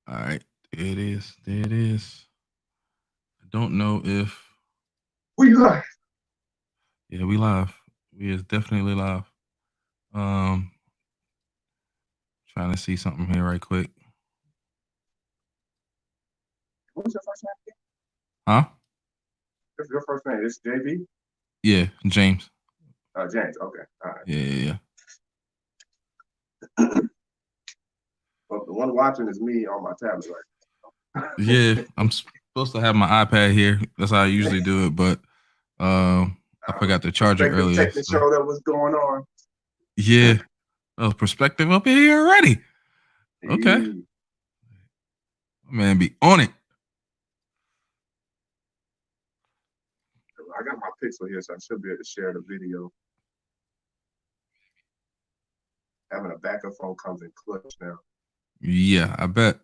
All right, there it is. There it is. I don't know if We live. yeah, we live. We is definitely live. Um, Trying to see something here right quick. What's your first name? Huh? What's your first name? It's JB? Yeah, James. James. Okay. All Yeah, yeah, right. Well, the one watching is me on my tablet yeah. right Yeah, I'm supposed to have my iPad here. That's how I usually do it, but I forgot to charge it Perspective earlier. Tech to So show that what's going on. yeah, oh, perspective up in here already. Okay, Hey, man, be on it. I got my pixel here, so I should be able to share the video. Having a backup phone comes in clutch now. Yeah, I bet.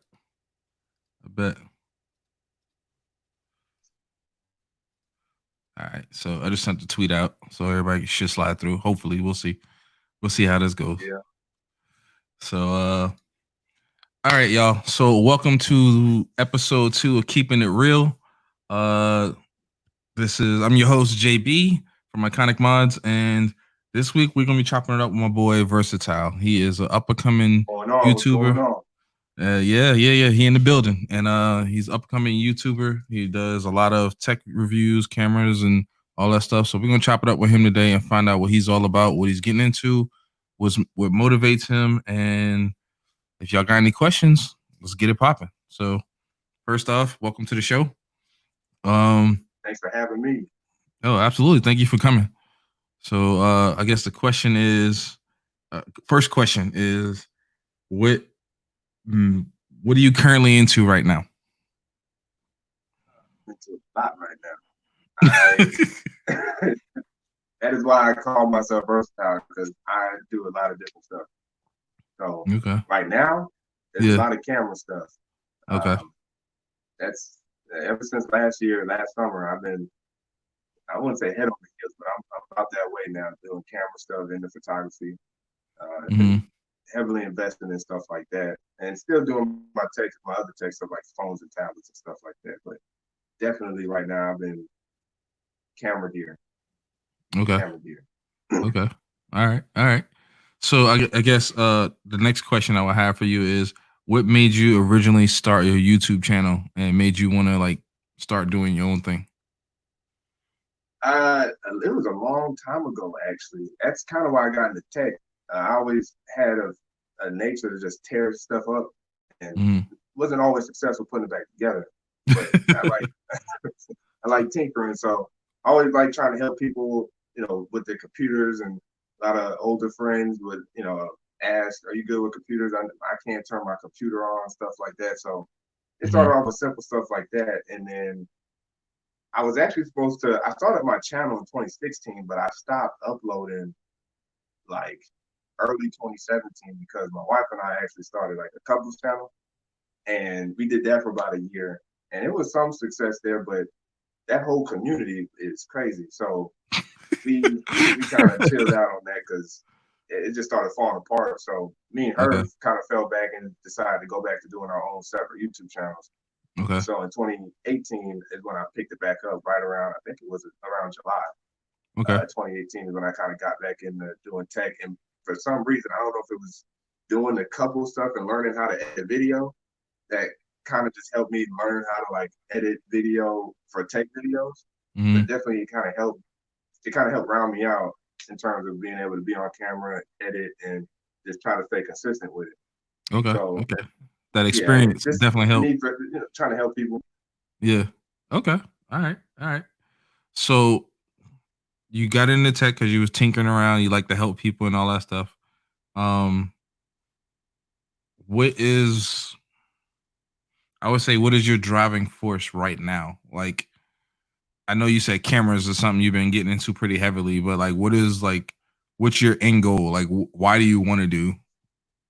I bet. All right, so I just sent the tweet out, so everybody should slide through. Hopefully, we'll see. We'll see how this goes. Yeah. So, all right, y'all. So, welcome to episode 2 of Keeping It Real. Uh, I'm your host JB from Iconic Mods, and this week we're gonna be chopping it up with my boy Vrsatile. He is an up and coming Going on? What's going YouTuber. on? Yeah. He in the building, and he's upcoming YouTuber. He does a lot of tech reviews, cameras, and all that stuff. So we're gonna chop it up with him today and find out what he's all about, what he's getting into, what motivates him, and if y'all got any questions, let's get it popping. So first off, welcome to the show. Um, Thanks for having me. oh, absolutely. Thank you for coming. So I guess the question is, first question is, what mm, what are you currently into right now? I'm into a lot right now. I that is why I call myself versatile because I do a lot of different stuff. So Okay. right now, there's a Yeah. lot of camera stuff. Okay. Um, that's ever since last year, last summer, I've been, I wouldn't say head over heels, but I'm about that way now, doing camera stuff into photography. Been Hmm. heavily investing in stuff like that, and still doing my other tech stuff like phones and tablets and stuff like that. But definitely right now, I've been camera gear, Okay. camera gear. Okay. All right. All right. So I guess the next question I would have for you is, what made you originally start your YouTube channel and made you want to like start doing your own thing? Uh, it was a long time ago, actually. That's kind of why I got into tech. I always had a nature to just tear stuff up, and Hmm. wasn't always successful putting it back together. But I like I like tinkering, so I always like trying to help people, with their computers. And a lot of older friends would, ask, "Are you good with computers? I can't turn my computer on," stuff like that. So it started Hmm. off with simple stuff like that, and then I was actually supposed to. I started my channel in 2016, but I stopped uploading like early 2017 because my wife and I actually started like a couples channel, and we did that for about a year, and it was some success there, but that whole community is crazy. So we kind of chilled out on that because it just started falling apart. So me and her Okay. kind of fell back and decided to go back to doing our own separate YouTube channels. Okay. So in 2018 is when I picked it back up, right around, I think it was around July. Okay. 2018 is when I kind of got back into doing tech. And for some reason, I don't know if it was doing the couple stuff and learning how to edit video that kind of just helped me learn how to like edit video for tech videos. But Hmm. definitely it kind of helped round me out in terms of being able to be on camera, edit, and just try to stay consistent with it. Okay. So Okay. That yeah, experience just definitely the helped. need for trying to help people. Yeah. Okay. All right. All right. So you got into tech because you was tinkering around. You like to help people and all that stuff. Um, what is I would say what is your driving force right now? Like I know you said cameras is something you've been getting into pretty heavily, but like what's your end goal? Like why do you want to do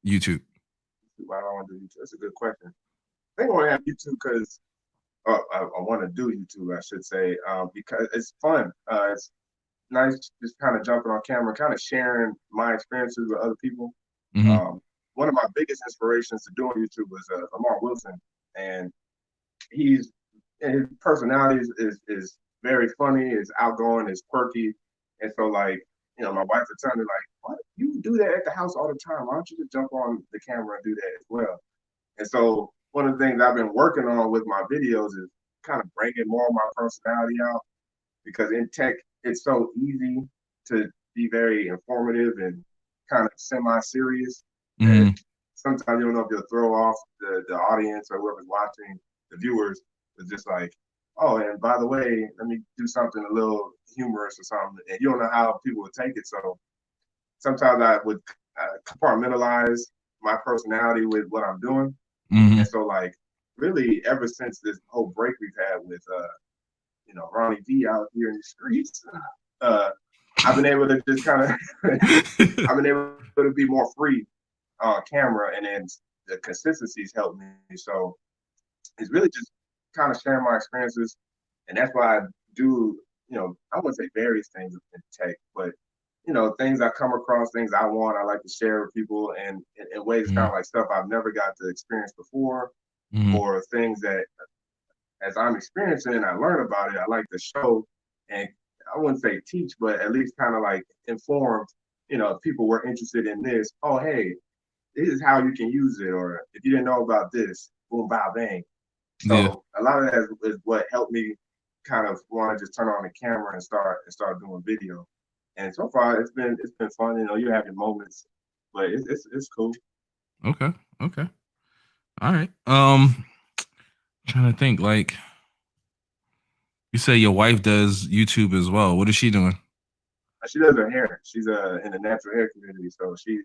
YouTube? Why do I want to do YouTube? That's a good question. I think I want to have YouTube because I want to do YouTube, I should say, because it's fun. It's nice just kind of jumping on camera, kind of sharing my experiences with other people. Hmm. Um, one of my biggest inspirations to doing YouTube was Lamar Wilson, and his personality is very funny, is outgoing, is quirky, and so like my wife would tell me like, "What, you do that at the house all the time? Why don't you just jump on the camera and do that as well?" And so one of the things I've been working on with my videos is kind of bringing more of my personality out, because in tech it's so easy to be very informative and kind of semi-serious that sometimes you don't know if you'll throw off the audience or whoever's watching, the viewers, with just like, oh, and by the way, let me do something a little humorous or something, and you don't know how people would take it. So sometimes I would compartmentalize my personality with what I'm doing, and so like really ever since this whole break we've had with Ronnie D out here in the streets, I've been able to just kind of I've been able to be more free on camera, and then the consistency's helped me. So it's really just kind of sharing my experiences, and that's why I do, I wouldn't say various things in tech, but things I come across, things I want, I like to share with people, and in ways kind of like stuff I've never got to experience before, or things that as I'm experiencing and I learn about it, I like to show, and I wouldn't say teach, but at least kind of like inform, if people were interested in this, oh, hey, this is how you can use it, or if you didn't know about this, boom, bow, bang. So a lot of that is what helped me kind of want to just turn on the camera and start doing video. And so far, it's been fun. You have your moments, but it's cool. Okay. All right. Trying to think. Like, you say your wife does YouTube as well. What is she doing? She does her hair. She's in the natural hair community, so she's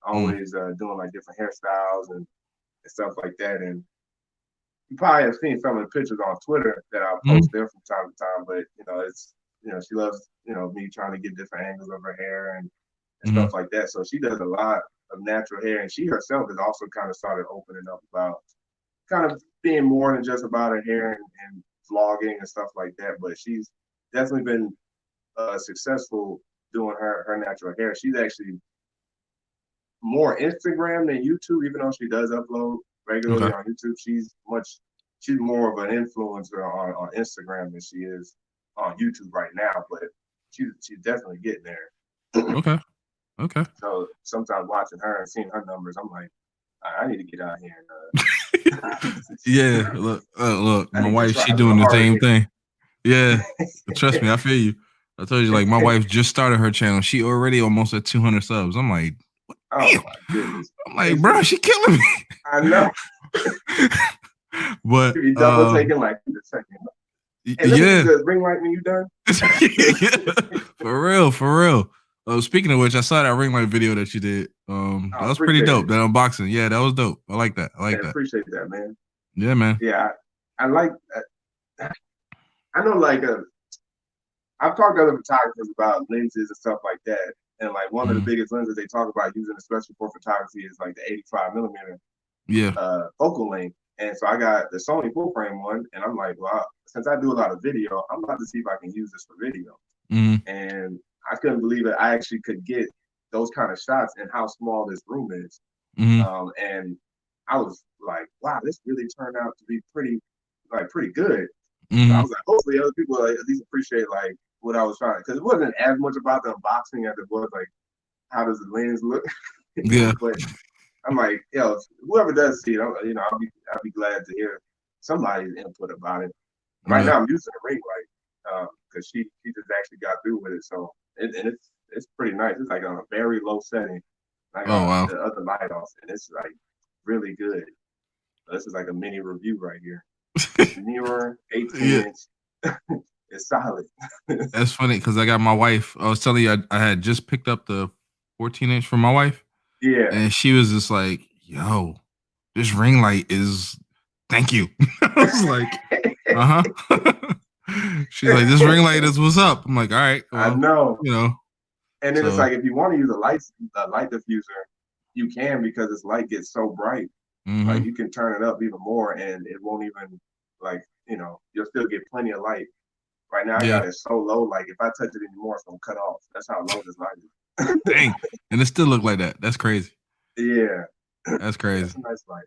always doing like different hairstyles and stuff like that. And you probably have seen some of the pictures on Twitter that I post there from time to time. But it's she loves me trying to get different angles of her hair and stuff like that. So she does a lot of natural hair, and she herself has also kind of started opening up about kind of being more than just about her hair and vlogging and stuff like that. But she's definitely been successful doing her natural hair. She's actually more Instagram than YouTube, even though she does upload regularly on YouTube. She's more of an influencer on Instagram than she is on YouTube right now, but she's definitely getting there. Okay. So sometimes watching her and seeing her numbers, I'm like, I need to get out here and yeah, look, my wife, she doing the same thing. Yeah, trust me, I feel you. I told you, like, my wife just started her channel. She already almost at 200 subs. I'm like, oh my goodness. I'm like, bro, she killing me. I know. But you double taking like a second. Hey, let me use the ring light when you done. For real. Speaking of which, I saw that ring light video that you did. That was pretty dope. That unboxing, yeah, that was dope. I like that. I appreciate that, man. Yeah, man. Yeah, I like. I know, like, I've talked to other photographers about lenses and stuff like that, and like one of the biggest lenses they talk about using, especially for photography, is like the 85 millimeter focal length. And so I got the Sony full frame one, and I'm like, well, since I do a lot of video, I'm about to see if I can use this for video. And I couldn't believe it. I actually could get those kind of shots and how small this room is. And I was like, wow, this really turned out to be pretty good. So I was like, hopefully other people at least appreciate like what I was trying, because it wasn't as much about the unboxing as it was like, how does the lens look? But I'm like, whoever does see it, I'll be glad to hear somebody's input about it. Right now, I'm using a ring light because she just actually got through with it, so it's pretty nice. It's like on a very low setting. I got the other light off, and it's like really good. So this is like a mini review right here. Mirror 18-inch. It's solid. That's funny because I got my wife. I was telling you, I had just picked up the 14-inch for my wife. Yeah. And she was just like, yo, this ring light is, thank you. I was like, She's like, this ring light is what's up. I'm like, all right. Well, I know. And then it's like, if you want to use a light diffuser, you can, because this light gets so bright. Like, you can turn it up even more, and it won't even, like, you'll still get plenty of light. Right now, I got it so low, like, if I touch it anymore, it's going to cut off. That's how low this light is. Dang. And it still look like that. That's crazy. Yeah. That's Yeah, crazy. it's a nice light.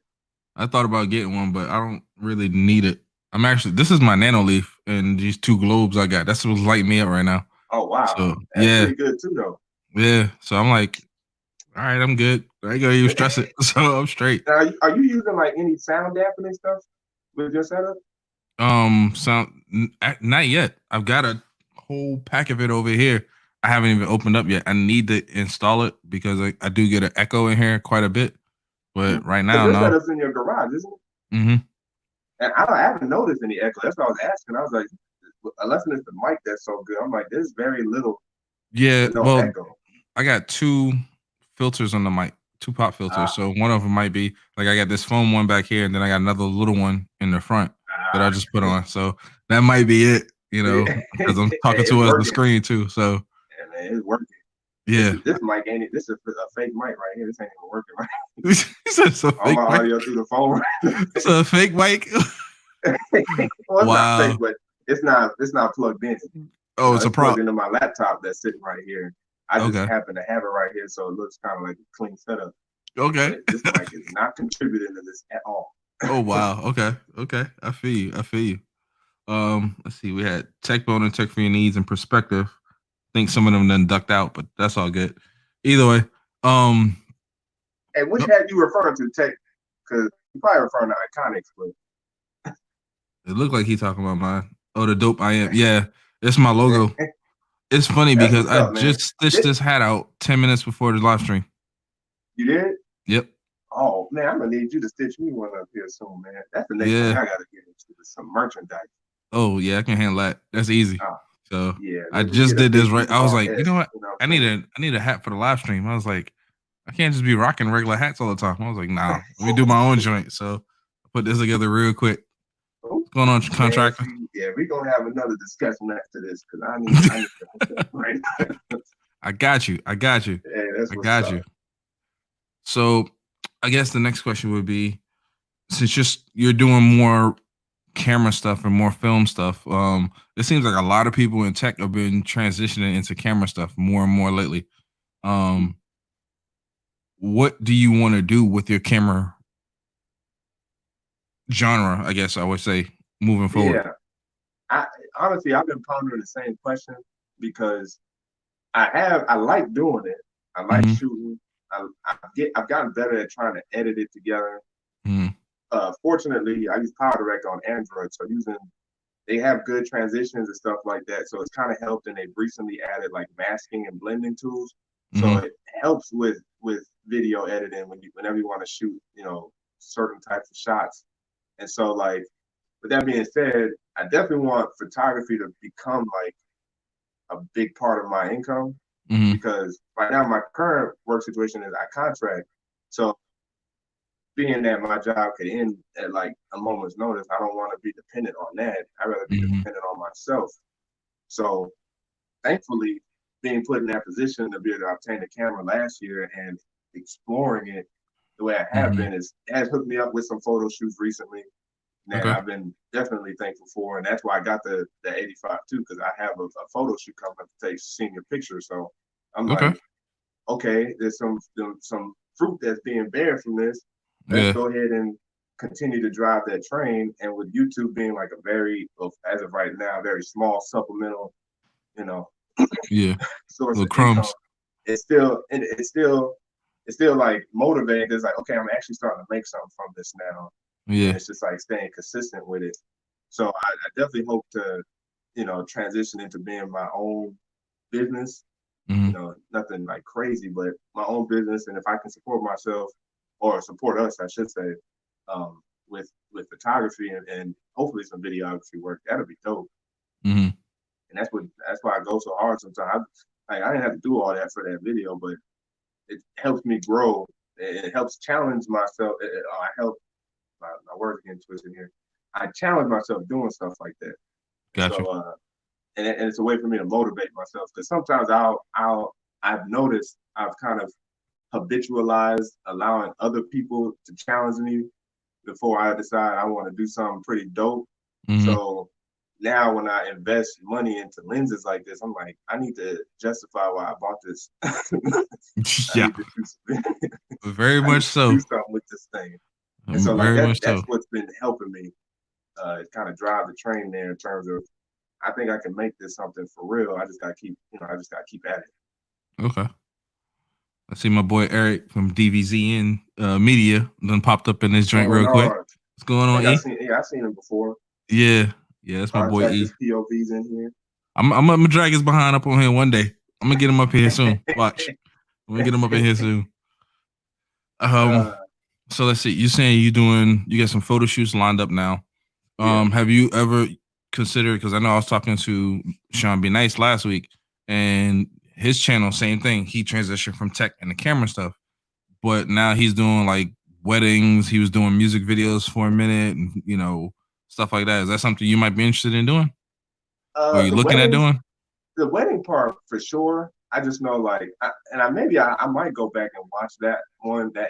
I thought about getting one, but I don't really need it. This is my nano leaf and these two globes I got. That's what's lighting me up right now. Oh wow, So that's yeah, pretty good too, though. yeah. So I'm like, all right, I'm good. I ain't gonna even stress it. So I'm straight. Now, are you using like any sound dampening stuff with your setup? Not yet. I've got a whole pack of it over here. I haven't even opened up yet. I need to install it because I do get an echo in here quite a bit. But right Because now, your no. setup's in your garage, isn't it? Mm-hmm. And I haven't noticed any echo. That's what I was asking. I was like, unless it's the mic that's so good, I'm like, there's very little Yeah. to no Well, echo. I got two filters on the mic, two pop filters. Ah, So one of them might be like I got this foam one back here, and then I got another little one in the front that I ah. just put on. So that might be it, because I'm talking It's towards the working. screen too. So Yeah, man, it's working. This yeah, is this mic ain't it? This is a fake mic right here. This ain't even working right. he said it's a All fake my mic. audio through the phone. It's a fake mic. Well, it's not fake, Wow. but it's not plugged in. Oh, it's a It's plugged prop. into my laptop that's sitting right here. I just Okay. happen to have it right here, so it looks kind of like a clean setup. Okay. But this mic is not contributing to this at all. Oh wow. Okay. Okay. I feel you. I feel you. Let's see. We had tech bone and tech for your needs and perspective. I think some of them then ducked out, but that's all good. Either way, um, And which nope, hat you referring to, Tech? Because you probably referring to Iconics, it looked like he talking about mine. Oh, the dope I am. Yeah, it's my logo. but It's funny that's because what's I up, man. just stitched this hat out 10 minutes before the live stream. You did? Yep. Oh man, I'm gonna need you to stitch me one up here soon, man. That's the next thing Yeah. I gotta get into is some merchandise. Oh yeah, I can handle that. That's easy. Oh, So yeah, I let me just get a did this big right. I was U-Haul like, you know S. what? You know what I I'm need saying? a hat for the live stream. I was like, I can't just be rocking regular hats all the time. I was like, nah, let me do my own joint. So I put this together real quick. Oh, What's going on, man, contractor? see, yeah, we're gonna have another discussion after this because I need to hook up right now. I got you. I got you. Hey, that's I what's got up. you. So I guess the next question would be, since you're doing more camera stuff and more film stuff, it seems like a lot of people in tech have been transitioning into camera stuff more and more lately. Um, what do you want to do with your camera genre? I guess I would say moving forward. Yeah, I honestly I've been pondering the same question because I like doing it. I like Hmm. shooting. I've gotten better at trying to edit it together. Hmm. Fortunately, I use PowerDirect on Android, so they have good transitions and stuff like that. So it's kind of helped, and they've recently added like masking and blending tools. So Hmm. it helps with video editing whenever you want to shoot, certain types of shots. And so like with that being said, I definitely want photography to become like a big part of my income Hmm. because right now my current work situation is I contract. So being that my job could end at like a moment's notice, I don't want to be dependent on that. I'd rather be Hmm. dependent on myself. So thankfully, being put in that position to be able to obtain a camera last year and exploring it the way I have Hmm. been has hooked me up with some photo shoots recently that Okay. I've been definitely thankful for, and that's why I got the 85 too, because I have a photo shoot coming up to take senior pictures. So I'm Okay. like, okay, there's some fruit that's being bared from this. Let's Yeah. go ahead and continue to drive that train. And with YouTube being like a very, as of right now, very small supplemental, you know, Yeah. source Little of income, crumbs. it's still like motivating. It's like, okay, I'm actually starting to make something from this now, and Yeah. it's just like staying consistent with it. So I definitely hope to, transition into being my own business. Hmm. Nothing like crazy, but my own business, and if I can support myself or support us, I should say, with photography and hopefully some videography work, that'll be dope. Hmm. And that's why I go so hard sometimes. I didn't have to do all that for that video, but it helps me grow. It helps challenge myself. I help my words getting twisted here. I challenge myself doing stuff like that. And Gotcha. so, and it's a way for me to motivate myself because sometimes I've noticed I've kind of habitualized allowing other people to challenge me before I decide I want to do something pretty dope. Hmm. So now when I invest money into lenses like this, I'm like, I need to justify why I bought this. I Yeah, need to do something. very I need much to so. do something with this thing. And so like Very much that's so. what's been helping me kind of drive the train there in terms of I think I can make this something for real. I just gotta keep, I just gotta keep at it. Okay. I see my boy Eric from DVZN Media then popped up in this joint Oh real quick. no, What's going I on, think E? I've seen him before. Yeah, yeah, that's my boy Contact E. his POVs in here. I'm gonna drag his behind up on here one day. I'm gonna get him up here soon. Watch, I'm gonna get him up in here soon. uh, So let's see. You saying you got some photo shoots lined up now. yeah. Have you ever considered? Because I know I was talking to Sean B. Nice last week, and his channel, same thing. He transitioned from tech and the camera stuff, but now he's doing like weddings. He was doing music videos for a minute, and stuff like that. Is that something you might be interested in doing, or are you The looking at weddings, doing? the wedding part for sure. I just know like, I might go back and watch that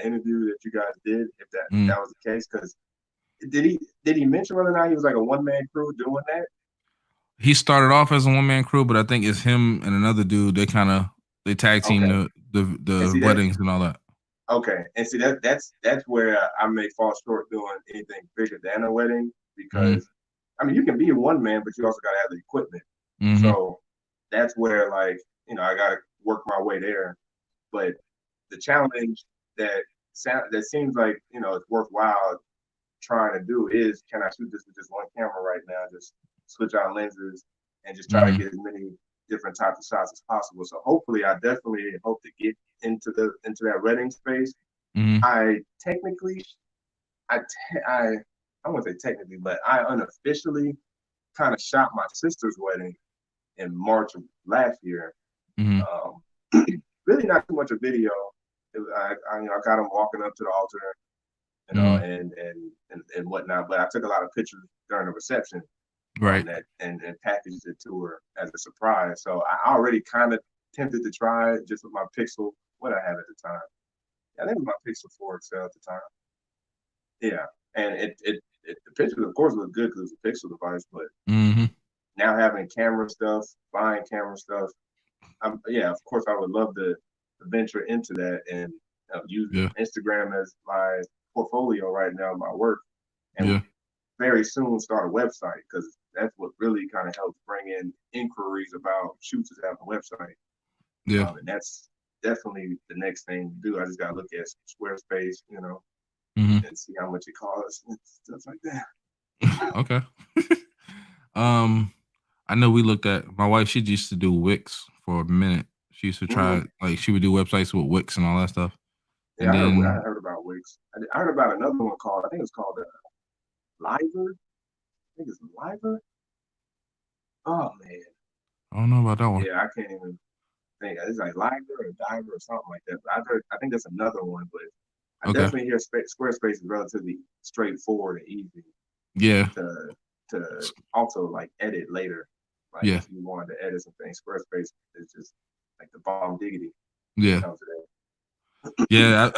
interview that you guys did if Mm. that was the case. Because did he mention whether or not he was like a one-man crew doing that? He started off as a one man crew, but I think it's him and another dude. They tag team Okay, and the see that. weddings and all that. Okay, and see that's where I may fall short doing anything bigger than a wedding Mm-hmm. because I mean you can be a one man, but you also got to have the equipment. Mm-hmm. So that's where like I got to work my way there. But the challenge that that seems like it's worthwhile trying to do is can I shoot this with just one camera right now? Just switch out lenses and just try to Mm-hmm. get as many different types of shots as possible. So hopefully, I definitely hope to get into that wedding space. Mm-hmm. I technically, I I I won't say technically, but I unofficially kind of shot my sister's wedding in March of last year. Mm-hmm. Um, really not too much of video. I got him walking up to the altar, Mm-hmm. and whatnot. But I took a lot of pictures during the reception Right. that and packaged it to her as a surprise. So I already kind of tempted to try it just with my Pixel. What I had at the time, I think it was my Pixel 4 XL at the time. Yeah, and the pictures of course look good because it's a Pixel device, but Mm-hmm. now having camera stuff, buying camera stuff, yeah, of course I would love to venture into that and use Yeah. Instagram as my portfolio right now, my work, and Yeah. very soon start a website because that's what really kind of helps bring in inquiries about shoots is having a website. Yeah. And that's definitely the next thing to do. I just got to look at Squarespace, Mm-hmm. and see how much it costs and stuff like that. Okay. um, I know we looked at my wife. She used to do Wix for a minute. She used to try Mm-hmm. like she would do websites with Wix and all that stuff. Yeah, And I then heard about Wix. I heard about another one called, I think it's called Liver. I think it's Liver. Oh, man. I don't know about that one. Yeah, I can't even think. It's like Liver or Diver or something like that. But I think that's another one, but I Okay. definitely hear Squarespace is relatively straightforward and easy Yeah. to also like edit later. Like Yeah. if you wanted to edit some things, Squarespace is just like the bomb diggity when it Yeah. comes to that. Yeah,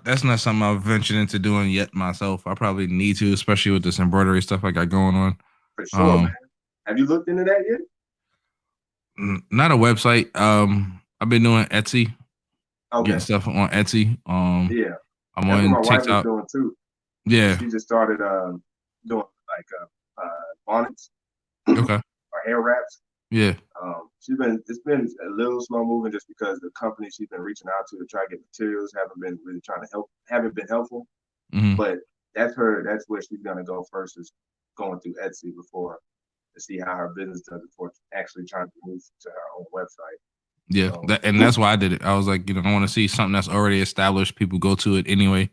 that's not something I've ventured into doing yet myself. I probably need to, especially with this embroidery stuff I got going on. For sure, man. Um, Have you looked into that yet? Not a website. I've been doing Etsy, getting Okay. stuff on Etsy. Yeah. I'm That's what on my wife is TikTok. doing too. Yeah. She just started doing like bonnets Okay. or hair wraps. Yeah. It's been a little slow moving just because the company she's been reaching out to try to get materials haven't been really trying to help, haven't been helpful. Hmm. But that's where she's gonna go first is going through Etsy before to see how her business does before actually trying to move to her own website. Yeah. So And that's why I did it. I was like, I want to see something that's already established. People go to it anyway.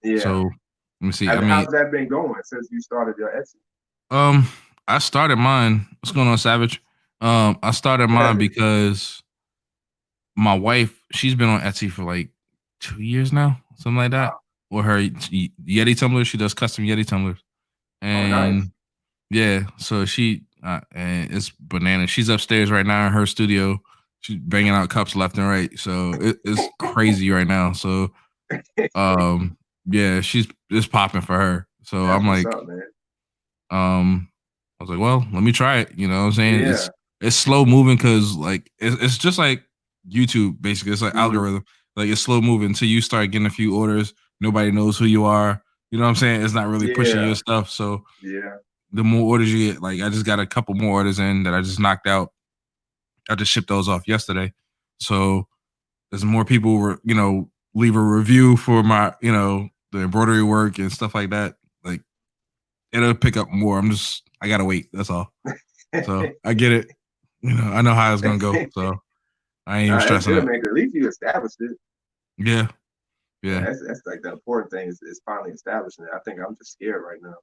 yeah, So let me see. I mean, how's that been going since you started your Etsy? um, I started mine. What's going on, Savage? I started What mine happened? because my wife, she's been on Etsy for like 2 years now, something like that. Wow. With her Yeti tumblers, she does custom Yeti tumblers, Oh, nice. and yeah, so and it's banana. She's upstairs right now in her studio. She's banging out cups left and right, so it's crazy right now. So yeah, it's popping for her. So That's I'm what's like, up, man. um, I was like, well, let me try it. You know what I'm saying? Yeah. It's slow moving because like it's just like YouTube basically. It's like Mhm. algorithm. Like it's slow moving until you start getting a few orders. Nobody knows who you are. You know what I'm saying? It's not really pushing your Yeah. stuff. So Yeah. the more orders you get, like I just got a couple more orders in that I just knocked out. I just shipped those off yesterday. So as more people were, leave a review for my, the embroidery work and stuff like that, like it'll pick up more. I gotta wait. That's all. So I get it. I know how it's gonna go. So I ain't even Nah, that's stressing good, it. man. 'Cause at least you established it. Yeah. Yeah, Yeah. that's like the important thing is finally establishing it. I think I'm just scared right now.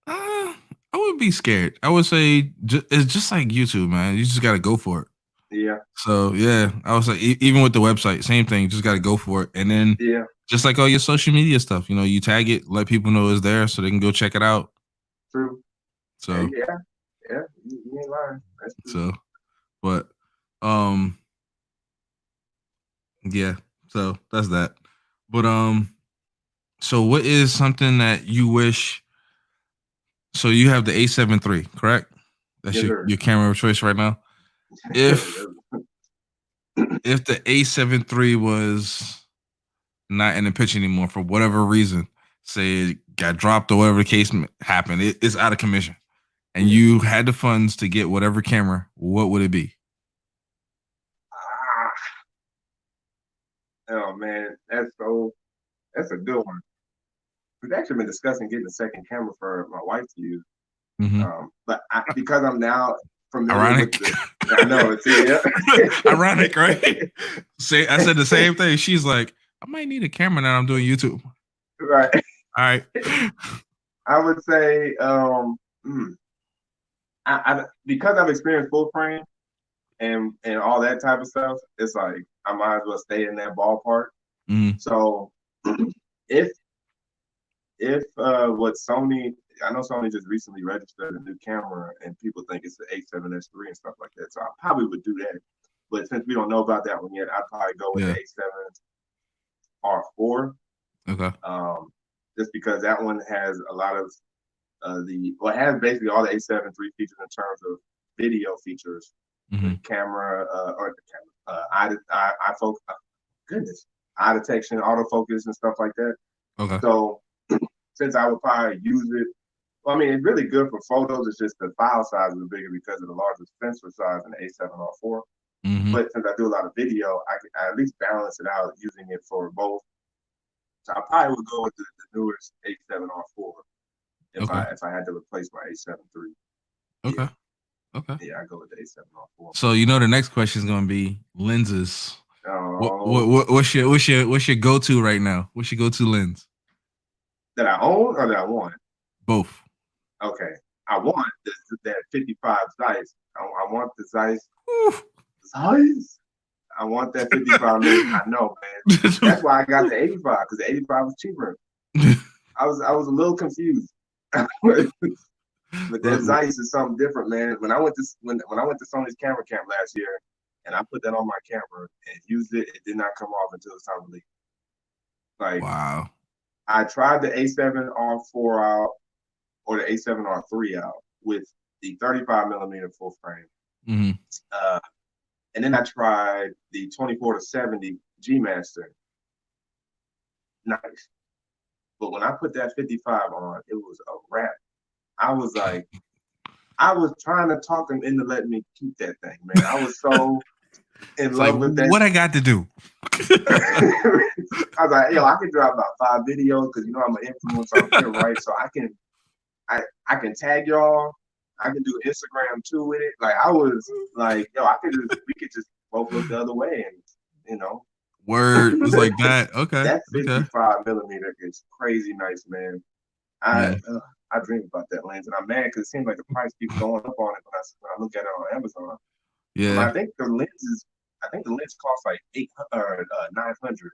I wouldn't be scared. I would say it's just like YouTube, man. You just gotta go for it. Yeah. So yeah, I was like, even with the website, same thing. Just gotta go for it, and then Yeah. just like all your social media stuff, you tag it, let people know it's there, so they can go check it out. True. So Yeah. Yeah. You ain't lying. That's true. so, but um, yeah. So that's that. But so what is something that you wish? So you have the A7 III, correct? That's Yes, your sir. camera of choice right now. If if the A7 III was not in the pitch anymore for whatever reason, say it got dropped or whatever the case happened, it's out of commission, and Yeah. you had the funds to get whatever camera, what would it be? Ah, oh man, that's a good one. We've actually been discussing getting a second camera for my wife to use. Mm-hmm. But because I'm now familiar with Ironic. I know it's yeah. Ironic, right? I said the same thing. She's like, I might need a camera now. I'm doing YouTube. Right. All right. I would say, because I've experienced full frame and all that type of stuff, it's like I might as well stay in that ballpark. Mm. So if what Sony, I know Sony just recently registered a new camera, and people think it's the A7S III and stuff like that. So I probably would do that. But since we don't know about that one yet, I'd probably go with the A7R4. Okay. Just because that one has a lot of it has basically all the A7 III features in terms of video features, Mm-hmm. camera or the camera, eye focus, goodness, eye detection, autofocus, and stuff like that. Okay. So since I would probably use it, well, I mean, it's really good for photos. It's just the file size is bigger because of the larger sensor size in the A7R4. Mm-hmm. But since I do a lot of video, I can at least balance it out using it for both. So I probably would go with the newest A7R4 if I had to replace my A7 III. Okay. Yeah. Okay. Yeah, I go with the A7R4. So the next question is going to be lenses. Oh. What's your go-to right now? What's your go-to lens? That I own or that I want? Both. Okay. I want that 55 Zeiss. I want the Zeiss. Zeiss? I want that 55 minutes. I know, man. That's why I got the 85 because the 85 was cheaper. I was a little confused. But that Zeiss is something different, man. When I went to Sony's camera camp last year, and I put that on my camera and used it, it did not come off until it's time to leave. Like, wow. I tried the A7R4 out or the A7R3 out with the 35 millimeter full frame. Mm-hmm. And then I tried the 24-70 G Master. Nice. But when I put that 55 on, it was a wrap. I was like, I was trying to talk him into letting me keep that thing, man. I was so in love with that. What I got to do? I was like, yo, I can drop about 5 videos because I'm an influencer on here, right? So I can tag y'all. I can do Instagram too with it. Like I was like, yo, we could just both look the other way and Word. It's like that. Okay. That 55 millimeter is crazy nice, man. I dream about that lens, and I'm mad because it seems like the price keeps going up on it when I look at it on Amazon. Yeah. I think the lens costs like 900.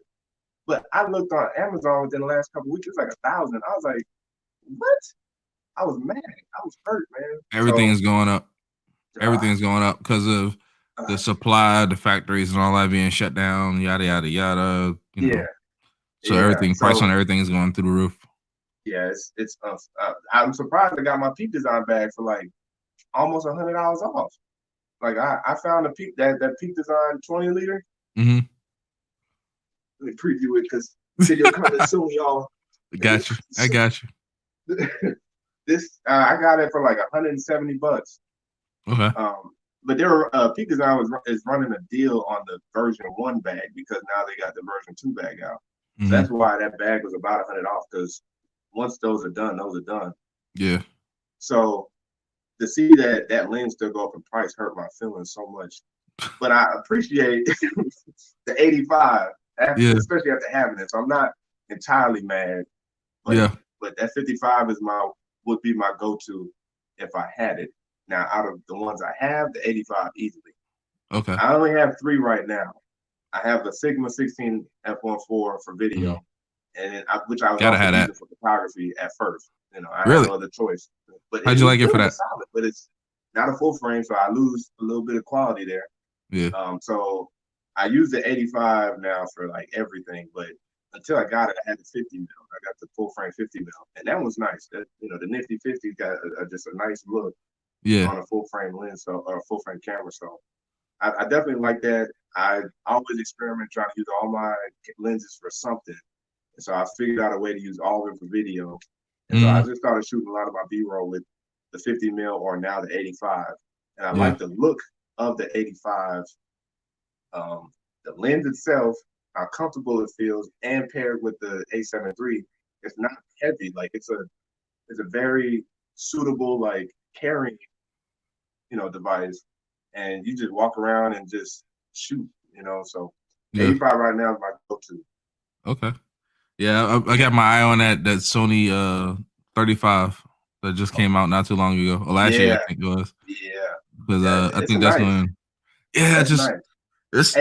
But I looked on Amazon within the last couple of weeks, it's like 1,000. I was like, what? I was mad. I was hurt, man. Everything is going up. Everything's going up because of the supply, the factories, and all that being shut down. Yada yada yada. So everything, price on everything is going through the roof. Yeah, it's I'm surprised I got my Peep Design bag for like almost $100 off. Like I found a Peep that Peep Design 20 liter. Mm-hmm. Let me preview it because video coming soon, y'all. Got you. I got you. This I got it for like $170. Okay. But Peak Design is running a deal on the version 1 bag because now they got the version 2 bag out. So Mm-hmm. that's why that bag was about $100 off, because once those are done, those are done. Yeah. So to see that lens still go up in price hurt my feelings so much. But I appreciate the 85, especially after having it. So I'm not entirely mad. But that 55 would be my go-to if I had it. Now, out of the ones I have, the 85 easily. Okay. I only have 3 right now. I have a Sigma 16 f1.4 for video, and which I was also using for photography at first. You know, I had no other choice. But how'd you like it for that? Solid, but it's not a full frame, so I lose a little bit of quality there. Yeah. So I use the 85 now for like everything, but until I got it, I had the 50 mil. I got the full frame 50 mil, and that was nice. That, you know, the nifty 50 got just a nice look on a full frame lens, or a full frame camera. So I definitely like that. I always experiment trying to use all my lenses for something, and so I figured out a way to use all of them for video. And so I just started shooting a lot of my B-roll with the 50 mil or now the 85, and I like the look of the 85. The lens itself, how comfortable it feels, and paired with the A7 III, it's not heavy. Like it's a very suitable like carrying, device, and you just walk around and just shoot. So 85 right now is my go-to. Okay. Yeah, I got my eye on that Sony 35 that just came out not too long ago, or last year I think it was. Yeah. Because I think that's going. Yeah, that's just nice. it's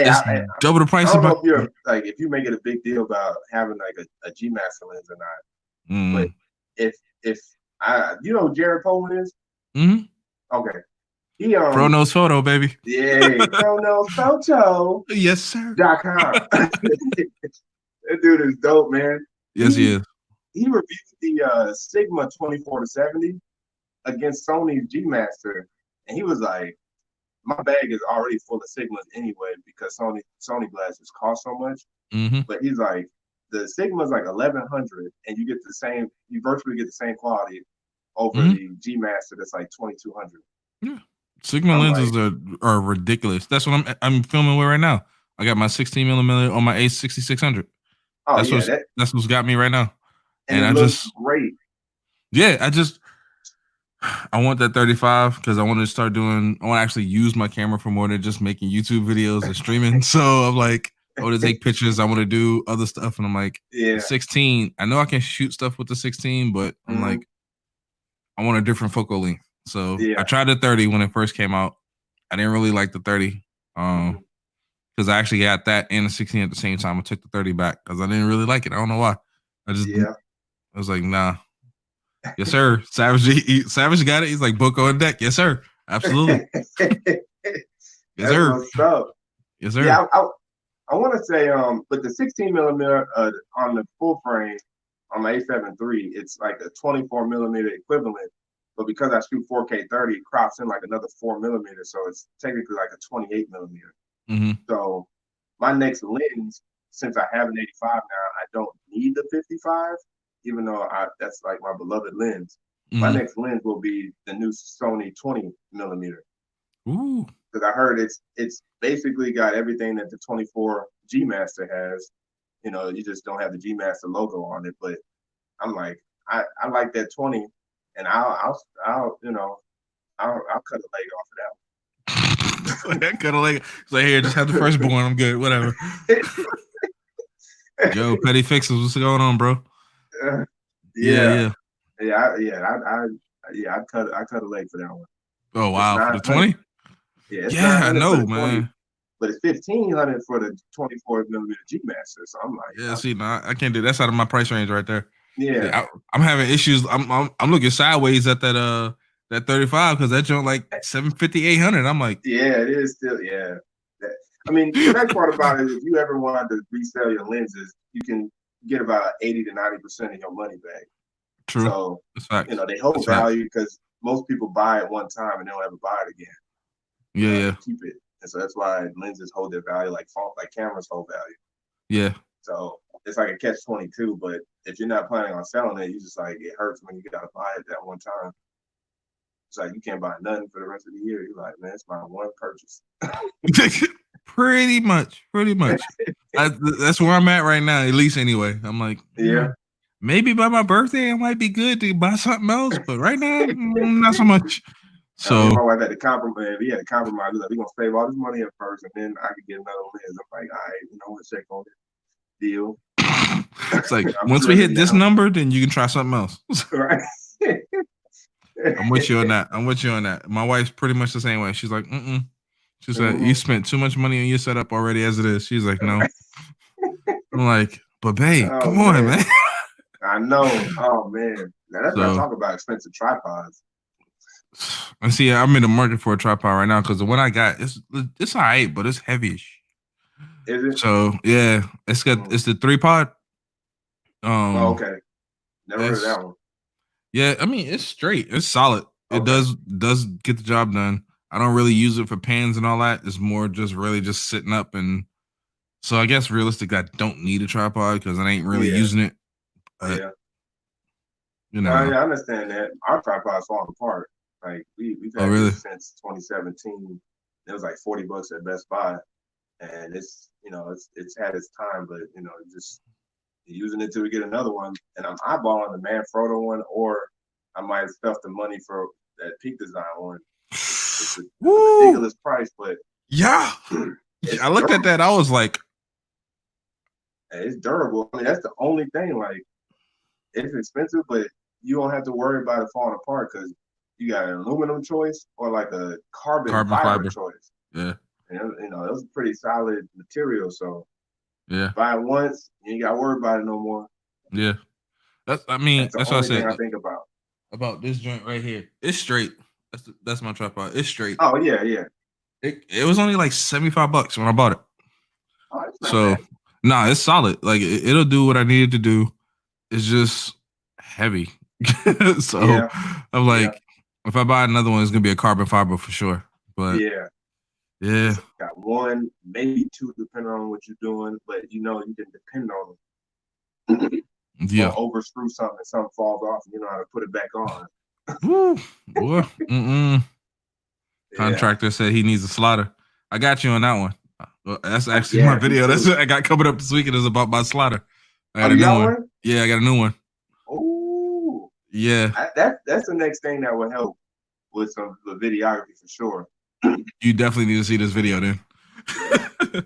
double the price. I don't know if you're like, if you make it a big deal about having like a G Master lens or not, but if Jared Poland is. Okay. He Chronos Photo, baby. Yeah, Chronos Photo. Yes, sir. .com. That dude is dope, man. Yes, he is. He reviewed the Sigma 24-70 against Sony's G Master, and he was like, "My bag is already full of Sigmas anyway because Sony glasses cost so much." But he's like, the Sigma's like 1,100, and you virtually get the same quality over the G Master that's like 2,200. Yeah. Sigma lenses are ridiculous. That's what I'm filming with right now. I got my 16 millimeter on my A6600. Oh, that's what's got me right now. And it looks great. Yeah, I want that 35 because I want to actually use my camera for more than just making YouTube videos and streaming. So I'm like, I want to take pictures. I want to do other stuff. And I'm like, 16, I know I can shoot stuff with the 16, but I'm like, I want a different focal length. So I tried the 30 when it first came out. I didn't really like the 30 because I actually got that and the 16 at the same time. I took the 30 back because I didn't really like it. I don't know why. I was like, nah. Yes, sir. Savage got it. He's like, book on deck. Yes, sir. Absolutely. Yes, sir. What's up. Yes, sir. Yeah, I want to say, but the 16 millimeter on the full frame on my A7 III, it's like a 24 millimeter equivalent. But because I shoot 4K 30, it crops in like another 4 millimeters, so it's technically like a 28 millimeter. So my next lens, since I have an 85 now, I don't need the 55, even though that's like my beloved lens. My next lens will be the new Sony 20 millimeter. Ooh. Because I heard it's basically got everything that the 24 G Master has. You just don't have the G Master logo on it. But I'm like, I like that 20, and I'll cut a leg off of that one. Cut a leg. It's like, here, just have the firstborn. I'm good. Whatever. Joe, Petty Fixes, what's going on, bro? I'd cut a leg for that one. Oh wow, for the 20? Yeah, I know, man. But it's 1,500 for the 24 millimeter G Master. So I'm like, see, no, I can't do that. That's out of my price range right there. Yeah, see, I'm having issues. I'm looking sideways at that 35 because that joint like 750, 800. I'm like, yeah, it is still, yeah. I mean, the nice part about it is if you ever wanted to resell your lenses, you can get about 80 to 90% of your money back. True. So, That's facts. they hold That's facts. value because most people buy it one time and they don't ever buy it again. Yeah, They keep it. And so that's why lenses hold their value like cameras hold value. yeah. So it's like a catch-22, but if you're not planning on selling it, you just like, it hurts when you gotta buy it that one time. It's like you can't buy nothing for the rest of the year. You're like, man, it's my one purchase. Pretty much. That's where I'm at right now, at least anyway. I'm like, Yeah. Maybe by my birthday it might be good to buy something else, but right now, not so much. So my wife had to compromise. We had to compromise. We're gonna save all this money at first, and then I could get another lens. I'm like, all right, what, check on it. Deal. It's like once we hit this number, then you can try something else. Right. I'm with you on that. My wife's pretty much the same way. She's like, She said, you spent too much money on your setup already as it is. She's like, no. I'm like, but babe, come on, man. I know. Oh man. Now that's what I talk about, expensive tripods. And see, I'm in the market for a tripod right now because the one I got, it's all right, but it's heavy-ish. Is it? So yeah, it's the 3-pod. Okay. Never heard of that one. Yeah, I mean it's straight. It's solid. Okay. It does get the job done. I don't really use it for pans and all that. It's more just really just sitting up, and so I guess realistically, I don't need a tripod because I ain't really using it. Yeah. I understand that. Our tripod's falling apart. Like we've had this since 2017. It was like $40 at Best Buy, and it's it's had its time, but just using it till we get another one. And I'm eyeballing the Manfrotto one, or I might stuff the money for that Peak Design one. It's a ridiculous price, but yeah, I looked at that. I was like, it's durable. I mean, that's the only thing. Like, it's expensive, but you don't have to worry about it falling apart because you got an aluminum choice or like a carbon fiber choice. Yeah, and it was a pretty solid material. So yeah, buy it once, you ain't got to worry about it no more. Yeah, that's what I said. I think about this joint right here. It's straight. That's my tripod. It's straight. Oh yeah. It was only like $75 when I bought it. Oh, so bad. It's solid. Like it'll do what I needed to do. It's just heavy. So I'm like, if I buy another one, it's gonna be a carbon fiber for sure. But yeah. Got one, maybe two, depending on what you're doing. But you can depend on them. Yeah. Or over screw something and something falls off, and you know how to put it back on. Woo, boy. Contractor said he needs a slider. I got you on that one. Well, that's actually my video. That's what I got coming up this weekend is about my slider. I got a new one. Yeah, I got a new one. Oh. Yeah. That's the next thing that would help with some videography for sure. You definitely need to see this video then.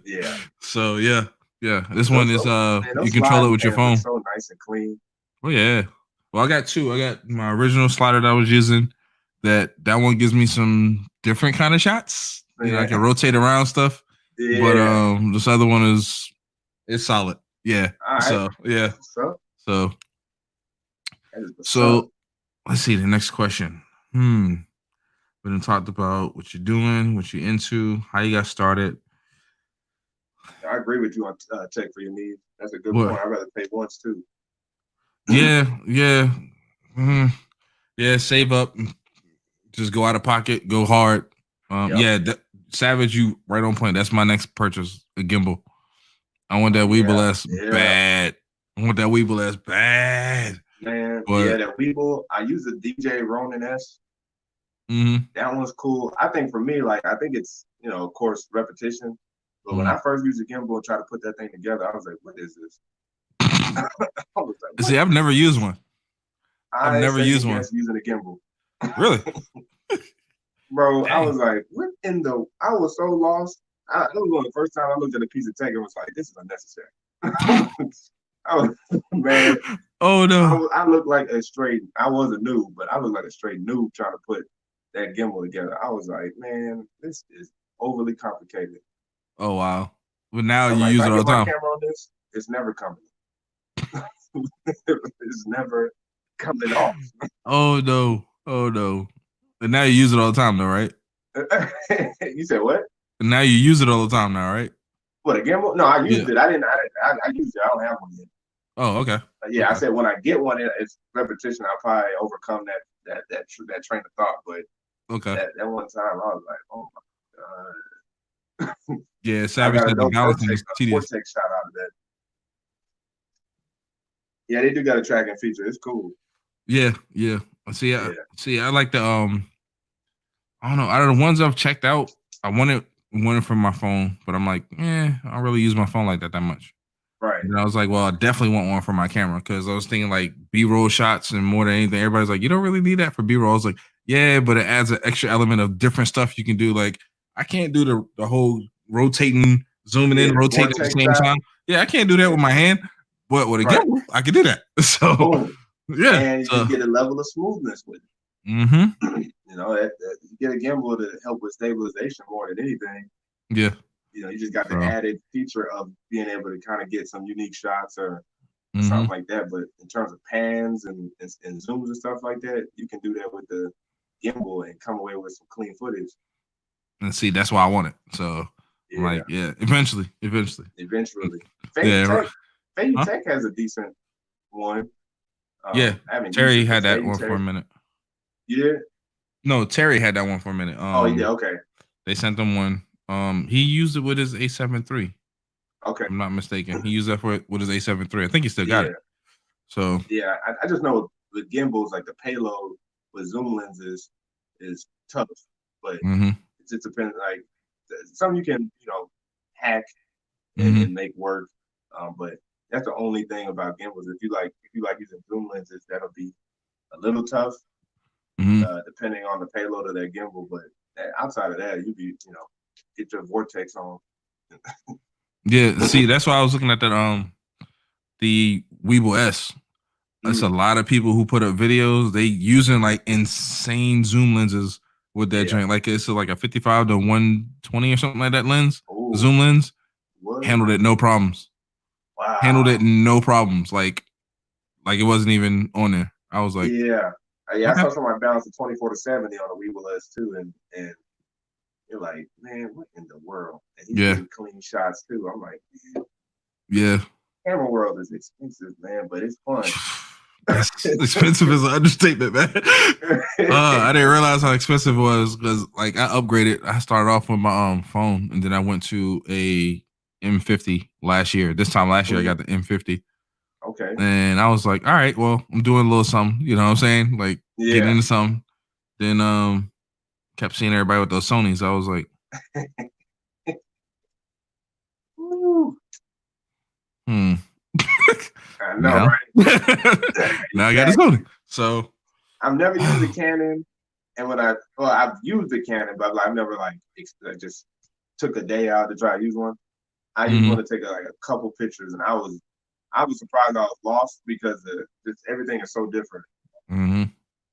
Yeah. So yeah. This one is you control it with your phone. So nice and clean. Oh yeah. Well, I got two. I got my original slider that I was using. That one gives me some different kind of shots. I can rotate around stuff. Yeah. But this other one it's solid. Yeah. Right. So yeah. So let's see the next question. We done talked about what you're doing, what you're into, how you got started. I agree with you on check for your needs. That's a good point. I'd rather pay once too. Yeah. Yeah, save up. Just go out of pocket, go hard. Savage, you right on point. That's my next purchase, a gimbal. I want that Weeble S bad. Man, that Weeble. I use the DJ Ronin S. That one's cool. I think for me, I think it's, of course, repetition. But when I first used a gimbal and tried to put that thing together, I was like, what is this? See, I've never used one. I've never used one. Using a gimbal. Really? Bro, dang. I was like, what in the... I was so lost. It was one of the first time I looked at a piece of tech and was like, this is unnecessary. Man. Oh, no. I looked like a straight... I was a noob, but I looked like a straight noob trying to put that gimbal together. I was like, man, this is overly complicated. Oh, wow. But now you use it all the time. Camera on this, it's never coming. It's never coming off. Oh, no. And now you use it all the time, though, right? You said what? And now you use it all the time now, right? What, a gimbal? No, I used it. I used it. I don't have one yet. Oh, okay. Yeah, I Okay. said when I get one, it's repetition. I'll probably overcome that train of thought. But Okay. that one time, I was like, oh my god, Yeah, I Savage got a said the dope balancing is tedious. vortex shot out of that. Yeah, they do got a tracking feature. It's cool. Yeah, yeah. Yeah. I like the I don't know. Out of the ones I've checked out, I wanted one from my phone, but I'm like, I don't really use my phone like that much. Right. And I was like, well, I definitely want one for my camera because I was thinking like B-roll shots and more than anything. Everybody's like, you don't really need that for B-roll. I was like, yeah, but it adds an extra element of different stuff you can do. Like, I can't do the whole rotating, zooming in, The rotating at the vortex same shot. time. Yeah, I can't do that with my hand, but with a Right. gimbal, I can do that. So, Boom. yeah. And you get a level of smoothness with it. Mm-hmm. You know, you get a gimbal to help with stabilization more than anything. Yeah. You know, you just got the added feature of being able to kind of get some unique shots or something like that. But in terms of pans and zooms and stuff like that, you can do that with the gimbal and come away with some clean footage. And see, that's why I want it. So I'm like, eventually. Fade Tech has a decent one. Yeah, I haven't Terry used it, had that one for a minute. You did? No, Terry had that one for a minute. Oh, yeah, okay. They sent him one. He used it with his A7 III. Okay. I'm not mistaken. He used that with his A7 III. I think he still got it. So yeah, I just know with gimbals, like the payload with zoom lenses is tough, but it just depends. Like some you can hack and make work, but that's the only thing about gimbals. If you like using zoom lenses, that'll be a little tough, depending on the payload of that gimbal. But outside of that, get your vortex on. Yeah, see, that's why I was looking at that the Weeble S. It's a lot of people who put up videos. They using like insane zoom lenses with that joint. Like it's like a 55 to 120 or something like that lens. Ooh. Zoom lens. What? Handled it no problems. Wow. Handled it no problems. Like it wasn't even on there. I was like, I saw somebody balance a 24 to 70 on the Weeble S too, and you're like, man, what in the world? And he's getting clean shots too. I'm like, man, camera world is expensive, man, but it's fun. Expensive is an understatement, man. I didn't realize how expensive it was because like I upgraded. I started off with my phone and then I went to a M50 last year. This time last year I got the M50. Okay. And I was like, all right, well, I'm doing a little something, you know what I'm saying? Like getting into something. Then kept seeing everybody with those Sonys. I was like, I know, right? Now I got a Sony. So I've never used a Canon, and I've used a Canon, but I've never just took a day out to try to use one. I just want to take a couple pictures, and I was surprised I was lost because everything is so different.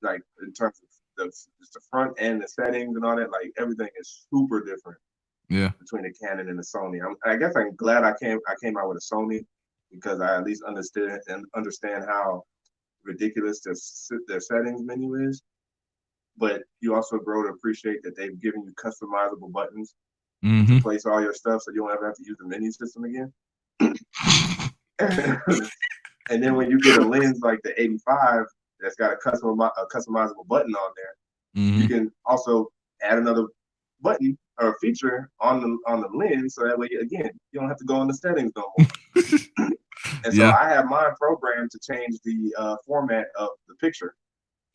Like in terms of the front end, the settings, and all that, like everything is super different. Yeah. Between the Canon and the Sony, I guess I'm glad I came out with a Sony because I at least understand how ridiculous their settings menu is. But you also grow to appreciate that they've given you customizable buttons to place all your stuff, so you don't ever have to use the menu system again. And then when you get a lens like the 85 that's got a customizable button on there, you can also add another button or a feature on the lens, so that way again you don't have to go in the settings no more. And so I have mine programmed to change the format of the picture.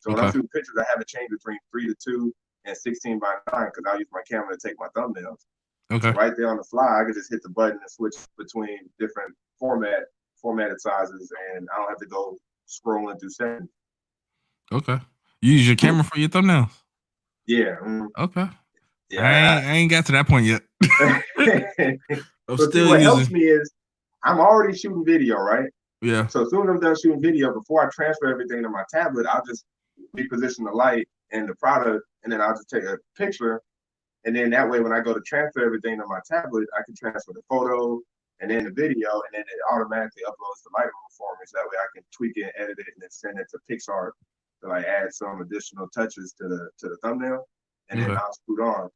So when I'm shooting pictures, I have it change between 3:2 and 16:9 because I'll use my camera to take my thumbnails. Okay. So right there on the fly, I can just hit the button and switch between different formatted sizes, and I don't have to go scrolling through settings. Okay. You use your camera for your thumbnails? Yeah. Okay. Yeah, I ain't got to that point yet. What helps me is I'm already shooting video, right? Yeah. So as soon as I'm done shooting video, before I transfer everything to my tablet, I'll just reposition the light and the product, and then I'll just take a picture. And then that way, when I go to transfer everything to my tablet, I can transfer the photo and then the video, and then it automatically uploads to Lightroom for me. So that way I can tweak it, edit it, and then send it to PixArt to like add some additional touches to the thumbnail, and then I'll scoot on.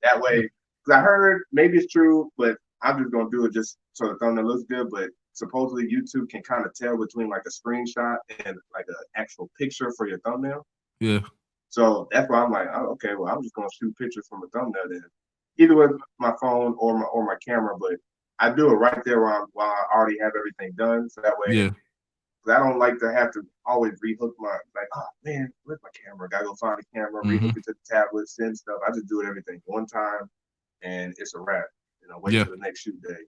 That way, because I heard maybe it's true, but I'm just gonna do it just so the thumbnail looks good. But supposedly YouTube can kind of tell between like a screenshot and like an actual picture for your thumbnail. Yeah. So that's why I'm like, oh, okay, well, I'm just gonna shoot pictures from a thumbnail then, either with my phone or my camera. But I do it right there while I already have everything done, so that way. Yeah. Cause I don't like to have to always rehook my oh man, where's my camera? Gotta go find the camera, rehook it to the tablet, send stuff. I just do it everything one time, and it's a wrap. Wait for the next shoot day.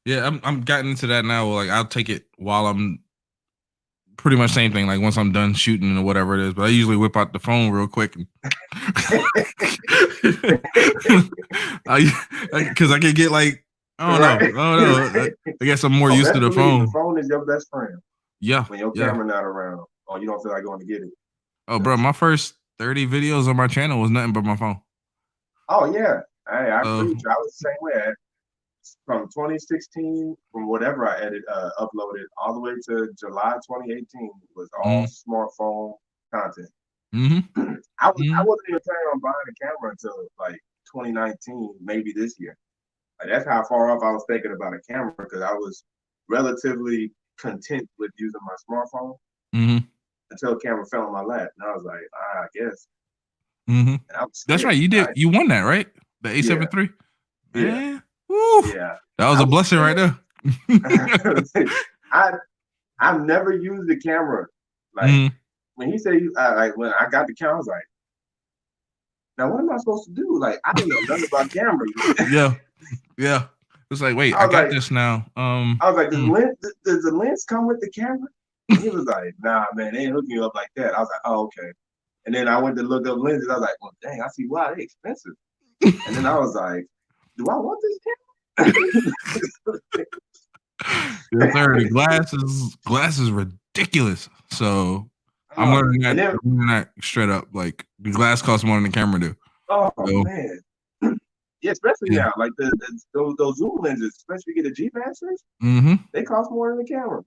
Yeah, I'm gotten into that now. Like I'll take it while I'm pretty much same thing. Like once I'm done shooting or whatever it is, but I usually whip out the phone real quick and because I can get like I don't know. I guess I'm more used to the phone. The phone is your best friend. Yeah. When your camera not around, or you don't feel like going to get it. Oh, bro, my first 30 videos on my channel was nothing but my phone. Oh yeah, I agree with you. I was the same way. From 2016, from whatever I uploaded, all the way to July 2018 was all smartphone content. I wasn't even planning on buying a camera until like 2019, maybe this year. Like that's how far off I was thinking about a camera, because I was relatively content with using my smartphone until a camera fell on my lap, and I was like, I guess. That's right. You did. You won that, right? The A7 III. Yeah. Woo. Yeah. That was a blessing right there. I've never used the camera. Like when he said, like when I got the camera, I was like, now what am I supposed to do? Like I didn't know nothing about cameras. Yeah. It's like, wait, I got this now. I was like, does the lens come with the camera? And he was like, nah, man, they ain't hooking you up like that. I was like, oh, okay. And then I went to look up lenses. I was like, well, dang, I see why they're expensive. And then I was like, do I want this camera? Yes, sir. The glass is ridiculous. So I'm learning that straight up. Like the glass costs more than the camera do. Oh man. Yeah, especially now, like those zoom lenses, especially if you get a G Masters, they cost more than the camera.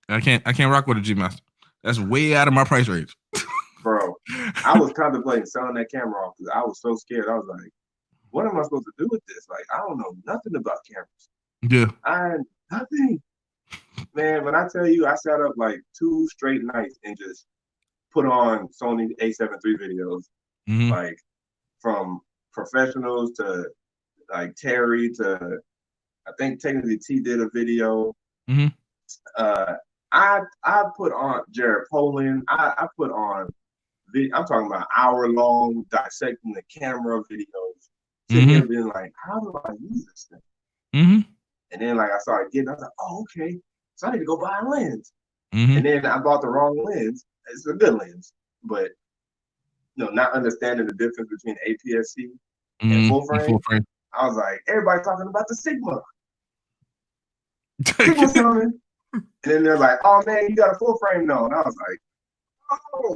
I can't rock with a G Master. That's way out of my price range. Bro, I was contemplating selling that camera off because I was so scared. I was like, what am I supposed to do with this? Like, I don't know nothing about cameras. Yeah. Nothing. Man, when I tell you, I sat up like 2 straight nights and just put on Sony A7 III videos, like from professionals to like Terry to, I think technically T did a video. I put on Jared Poland. I put on, I'm talking about hour-long dissecting the camera videos. Sitting here being like, how do I use this thing? And then like I started getting, I was like, oh, okay. So I need to go buy a lens. And then I bought the wrong lens. It's a good lens, but not understanding the difference between APS-C and full frame. I was like, everybody's talking about the Sigma. Sigma's coming. And then they're like, oh man, you got a full frame now. And I was like, oh.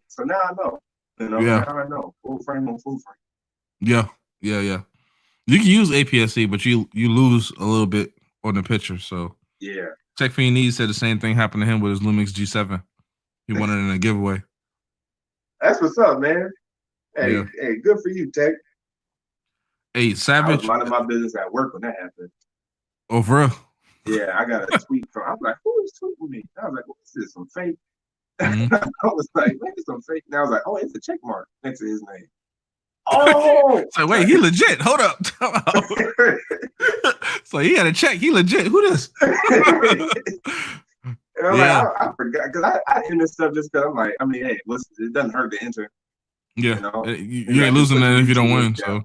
So now I know. Now I know. Full frame on full frame. Yeah. You can use APS-C, but you lose a little bit on the picture. So yeah. Tech for Your Needs said the same thing happened to him with his Lumix G7. He won it in a giveaway. That's what's up, man. Hey, good for you, Tech. Hey, Savage. I was minding my business at work when that happened. Oh, for real? Yeah, I got a tweet from. I was like, "Who is tweeting me?" I was like, "What is this? Some fake?" I was like, "Maybe some fake." And I was like, "Oh, it's a check mark next to his name." Oh, so wait, he legit. Hold up. So he had a check. He legit. Who this? And I'm like, I forgot because I end this stuff just because I'm like, I mean, hey, it doesn't hurt to enter. Yeah, you ain't losing that if you don't win. So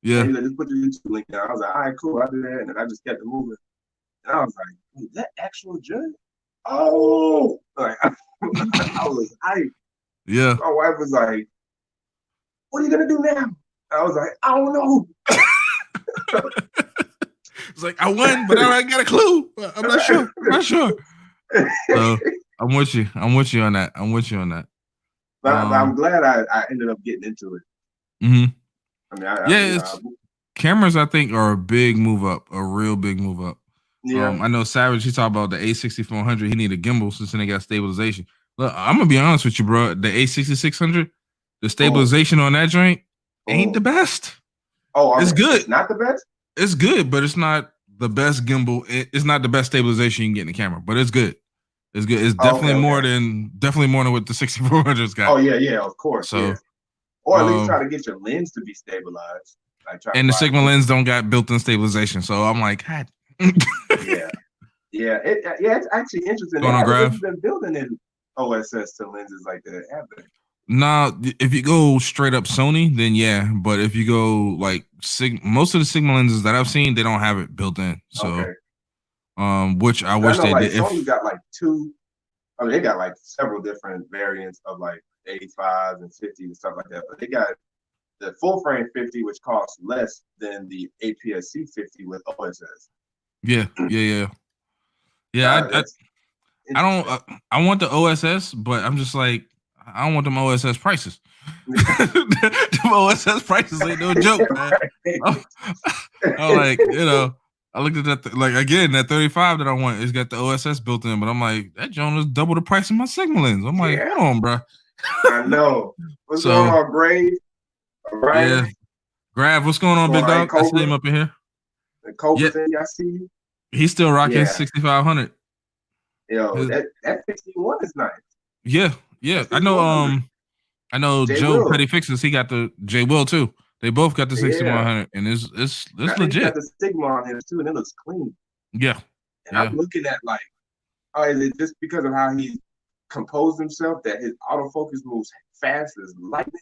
yeah, just put the YouTube link down. I was like, all right, cool, I did that, and I just kept it moving. And I was like, is that actual judge? Oh, like I was hyped. Yeah. My wife was like, what are you gonna do now? I was like, I don't know. It's like I won, but I got a clue. I'm not sure. So I'm with you on that. But I'm glad I ended up getting into it. I mean, cameras I think are a big move up, a real big move up. Yeah. I know Savage, he talked about the A6400. He needed a gimbal since then they got stabilization. Look, I'm gonna be honest with you, bro. The A6600, the stabilization on that joint ain't the best. Oh, it's good. It's not the best? It's good, but it's not the best gimbal. It's not the best stabilization you can get in the camera, but it's good. It's good. It's Oh, definitely more than what the 6400's got. Oh yeah, of course, So, yeah. Or at least try to get your lens to be stabilized. Like try to and the buy Sigma lens don't got built-in stabilization, so I'm like, God. yeah, it's actually interesting. They Going on, haven't Graph? really been building in OSS to lenses like that, have they? Nah, if you go straight up Sony, then yeah. But if you go like most of the Sigma lenses that I've seen, they don't have it built in. So, Okay. which I I wish know they like did. Sony's got like two. I mean, they got like several different variants of like 85s and 50s and stuff like that. But they got the full frame 50, which costs less than the APS-C 50 with OSS. Yeah, yeah. That's I don't. interesting. I want the OSS, but I'm just like, I don't want them OSS prices. Them OSS prices ain't no joke, man. I'm like, I looked at that like again that 35 that I want. It's got the OSS built in, but I'm like, that joint is double the price of my Sigma lens. I'm like, hold on, bro. I know. What's going So on, Grave? Ryan? yeah, Grav, what's going What's on, going big on? Hey, dog? I see him Cobra? up in here. And Yeah, Cobra's in here, I see you. he's still rocking Yeah. 6500. Yo, that 61 is nice. Yeah. That I know. 6100. I know J Joe Will. Petty Fixes. He got the J Will too. They both got the Yeah. 6100, and it's And I think he got legit. the Sigma on him too, and it looks clean. Yeah. And I'm looking at like, oh, is it just because of how he composed himself that his autofocus moves fast as lightning?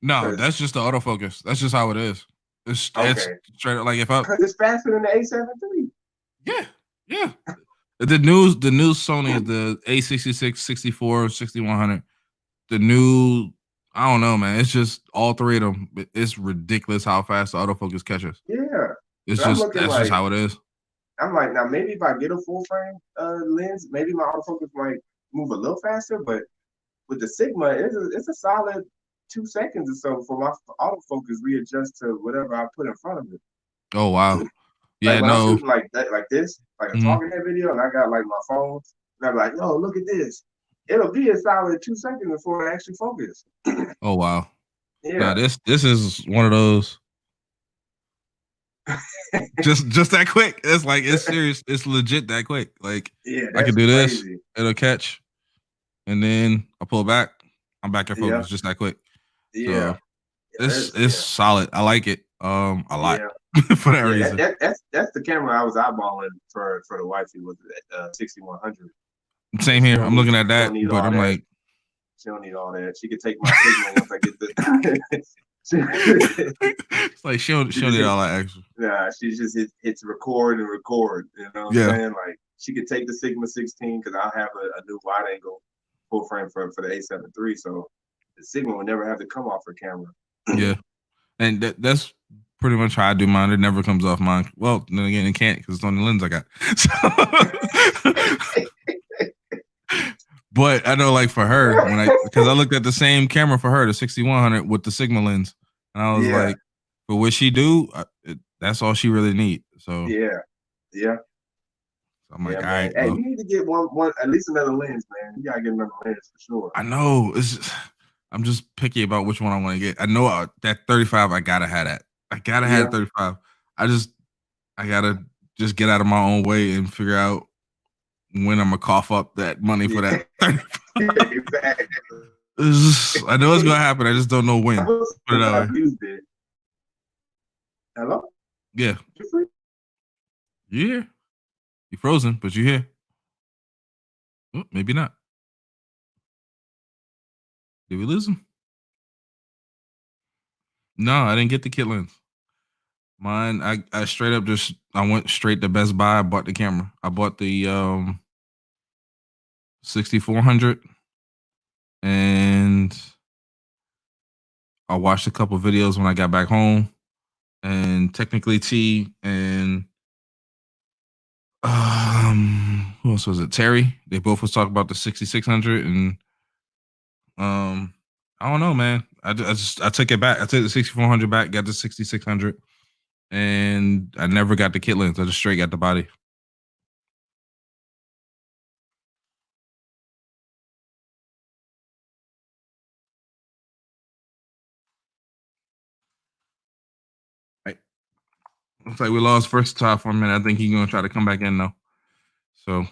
No, that's just the autofocus. That's just how it is. It's straight up like if I because it's faster than the A7 III. Yeah. The new Sony is the A66, 64, 6100. The new I don't know, man. It's just all three of them. It's ridiculous how fast the autofocus catches. Yeah. It's I'm just looking that's just like, how it is. I'm like, now maybe if I get a full frame lens, maybe my autofocus might move a little faster, but with the Sigma, it's a solid 2 seconds or so for my autofocus readjust to whatever I put in front of it. Oh wow. Like Yeah, when I'm no. shooting like that, like this, like a talking head video, and I got like my phone, and I'm like, yo, look at this. It'll be a solid 2 seconds before it actually focus. Oh wow. Yeah. Nah, this is one of those. just that quick. It's like it's serious. It's legit that quick. Like yeah, I can do crazy. this. It'll catch, and then I pull back. I'm back in focus just that quick. Yeah. So it's solid. I like it. A lot for that reason. That's the camera I was eyeballing for the wifey with the 6100. Same here. I'm looking at that, but I'm like, she don't need all that. She could take my Sigma once I get the. It's like she'll need all that extra. Nah, she just hits record and record. You know what I'm saying? Like she could take the Sigma 16 because I'll have a new wide angle full frame for the A7 III. So the Sigma would never have to come off her camera. Yeah, and that's pretty much how I do mine. It never comes off mine. Well, then again, it can't because it's on the lens I got. But I know, like for her, because I looked at the same camera for her, the 6100 with the Sigma lens, and I was like, for what she do, that's all she really need. So yeah. So I'm like, all man. right. Hey, you need to get one at least another lens, man. You gotta get another lens for sure. I know. I'm just picky about which one I want to get. I know that 35. I gotta have that. I gotta have 35. I gotta just get out of my own way and figure out when I'm gonna cough up that money for that 35. Exactly. I know it's gonna happen. I just don't know when. Put it that way. Hello? Yeah. You here? You frozen, but you here. Oh, maybe not. Did we lose him? No, I didn't get the kit lens. Mine, I straight up I went straight to Best Buy. I bought the camera. I bought the 6400, and I watched a couple videos when I got back home. And technically T and who else was it? Terry. They both was talking about the 6600, and I don't know, man. I took it back. I took the 6400 back, got the 6600, and I never got the kit lens. I just straight got the body. Right. Looks like we lost Versatile for a minute. I think he's gonna try to come back in though. So,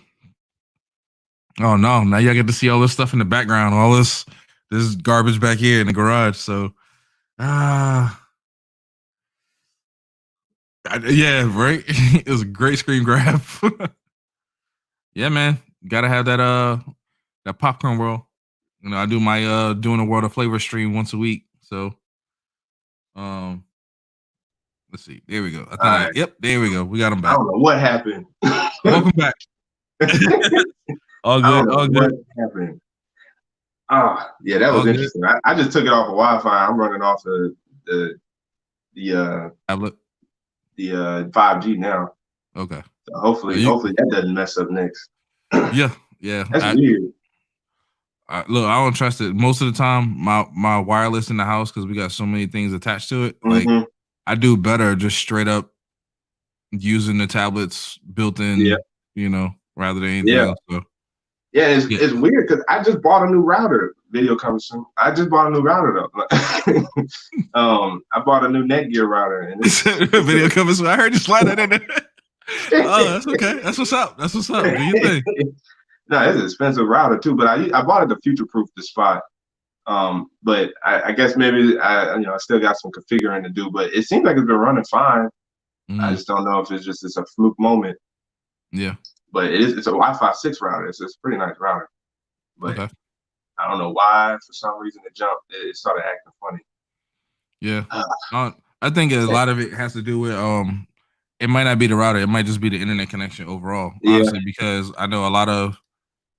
oh no! Now y'all get to see all this stuff in the background, all this garbage back here in the garage. So, yeah, right. It was a great screen grab. Yeah, man, gotta have that popcorn world. You know, I do my doing a world of flavor stream once a week. So, um, let's see. There we go. Yep, there we go. We got him I back. don't know what happened. Welcome back. All good. I don't know All what good. happened. Yeah, that was All good. interesting. I just took it off of Wi-Fi. I'm running off the tablet, the 5G now. Okay. So hopefully that doesn't mess up next. Yeah. That's weird. Look, I don't trust it. Most of the time, my wireless in the house, because we got so many things attached to it. Like, I do better just straight up using the tablets built in, you know, rather than anything else. So. Yeah, it's weird because I just bought a new router. Video comes soon. I just bought a new router though. I bought a new Netgear router. And video coming soon. I heard you slide that in there. Oh, that's okay. That's what's up. That's what's up. Do you think? No, it's an expensive router too, but I bought it to future-proof the spot. But I guess maybe I still got some configuring to do, but it seems like it's been running fine. I just don't know if it's a fluke moment. Yeah. But it's a Wi-Fi 6 router. It's a pretty nice router. But I don't know why, for some reason, it started acting funny. Yeah. I think a lot of it has to do with it might not be the router, it might just be the internet connection overall. Honestly, because I know a lot of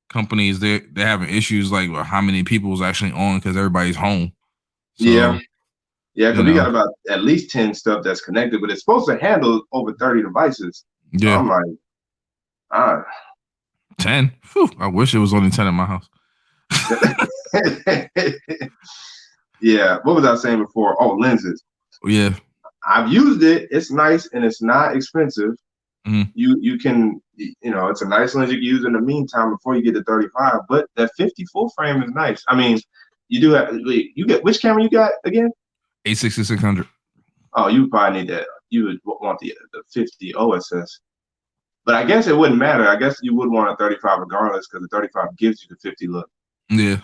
companies they're having issues like with how many people is actually on because everybody's home. So, because we got about at least 10 stuff that's connected, but it's supposed to handle over 30 devices. So I'm like, 10? Whew, I wish it was only 10 in my house. Yeah, what was I saying before? Oh, lenses. Yeah, I've used it. It's nice and it's not expensive. You can, it's a nice lens you can use in the meantime before you get to 35. But that 50 full frame is nice. I mean, you do have. You get which camera you got again? A6600. Oh, you probably need that. You would want the 50 OSS. But I guess it wouldn't matter. I guess you would want a 35 regardless because the 35 gives you the 50 look. Yeah.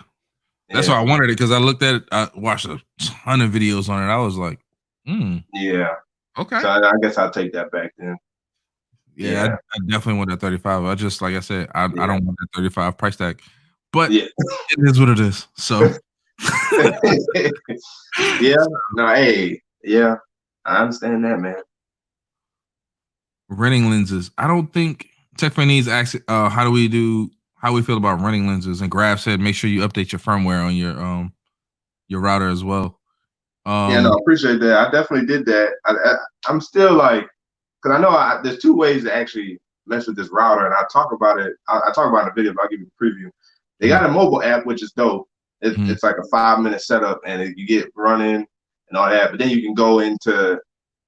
That's why I wanted it because I looked at it. I watched a ton of videos on it. I was like, Yeah. Okay. So I guess I'll take that back then. Yeah. I definitely want that 35. I just, like I said, I don't want that 35 price tag. But it is what it is. So. I understand that, man. Renting lenses. I don't think TechFriend needs access. How we feel about renting lenses? And Graf said, make sure you update your firmware on your router as well. I appreciate that. I definitely did that. I'm still like, because I know there's two ways to actually mess with this router, and I talk about it. I talk about it in a video, but I'll give you a preview. They got a mobile app, which is dope. It's like a 5-minute setup, and you get running and all that. But then you can go into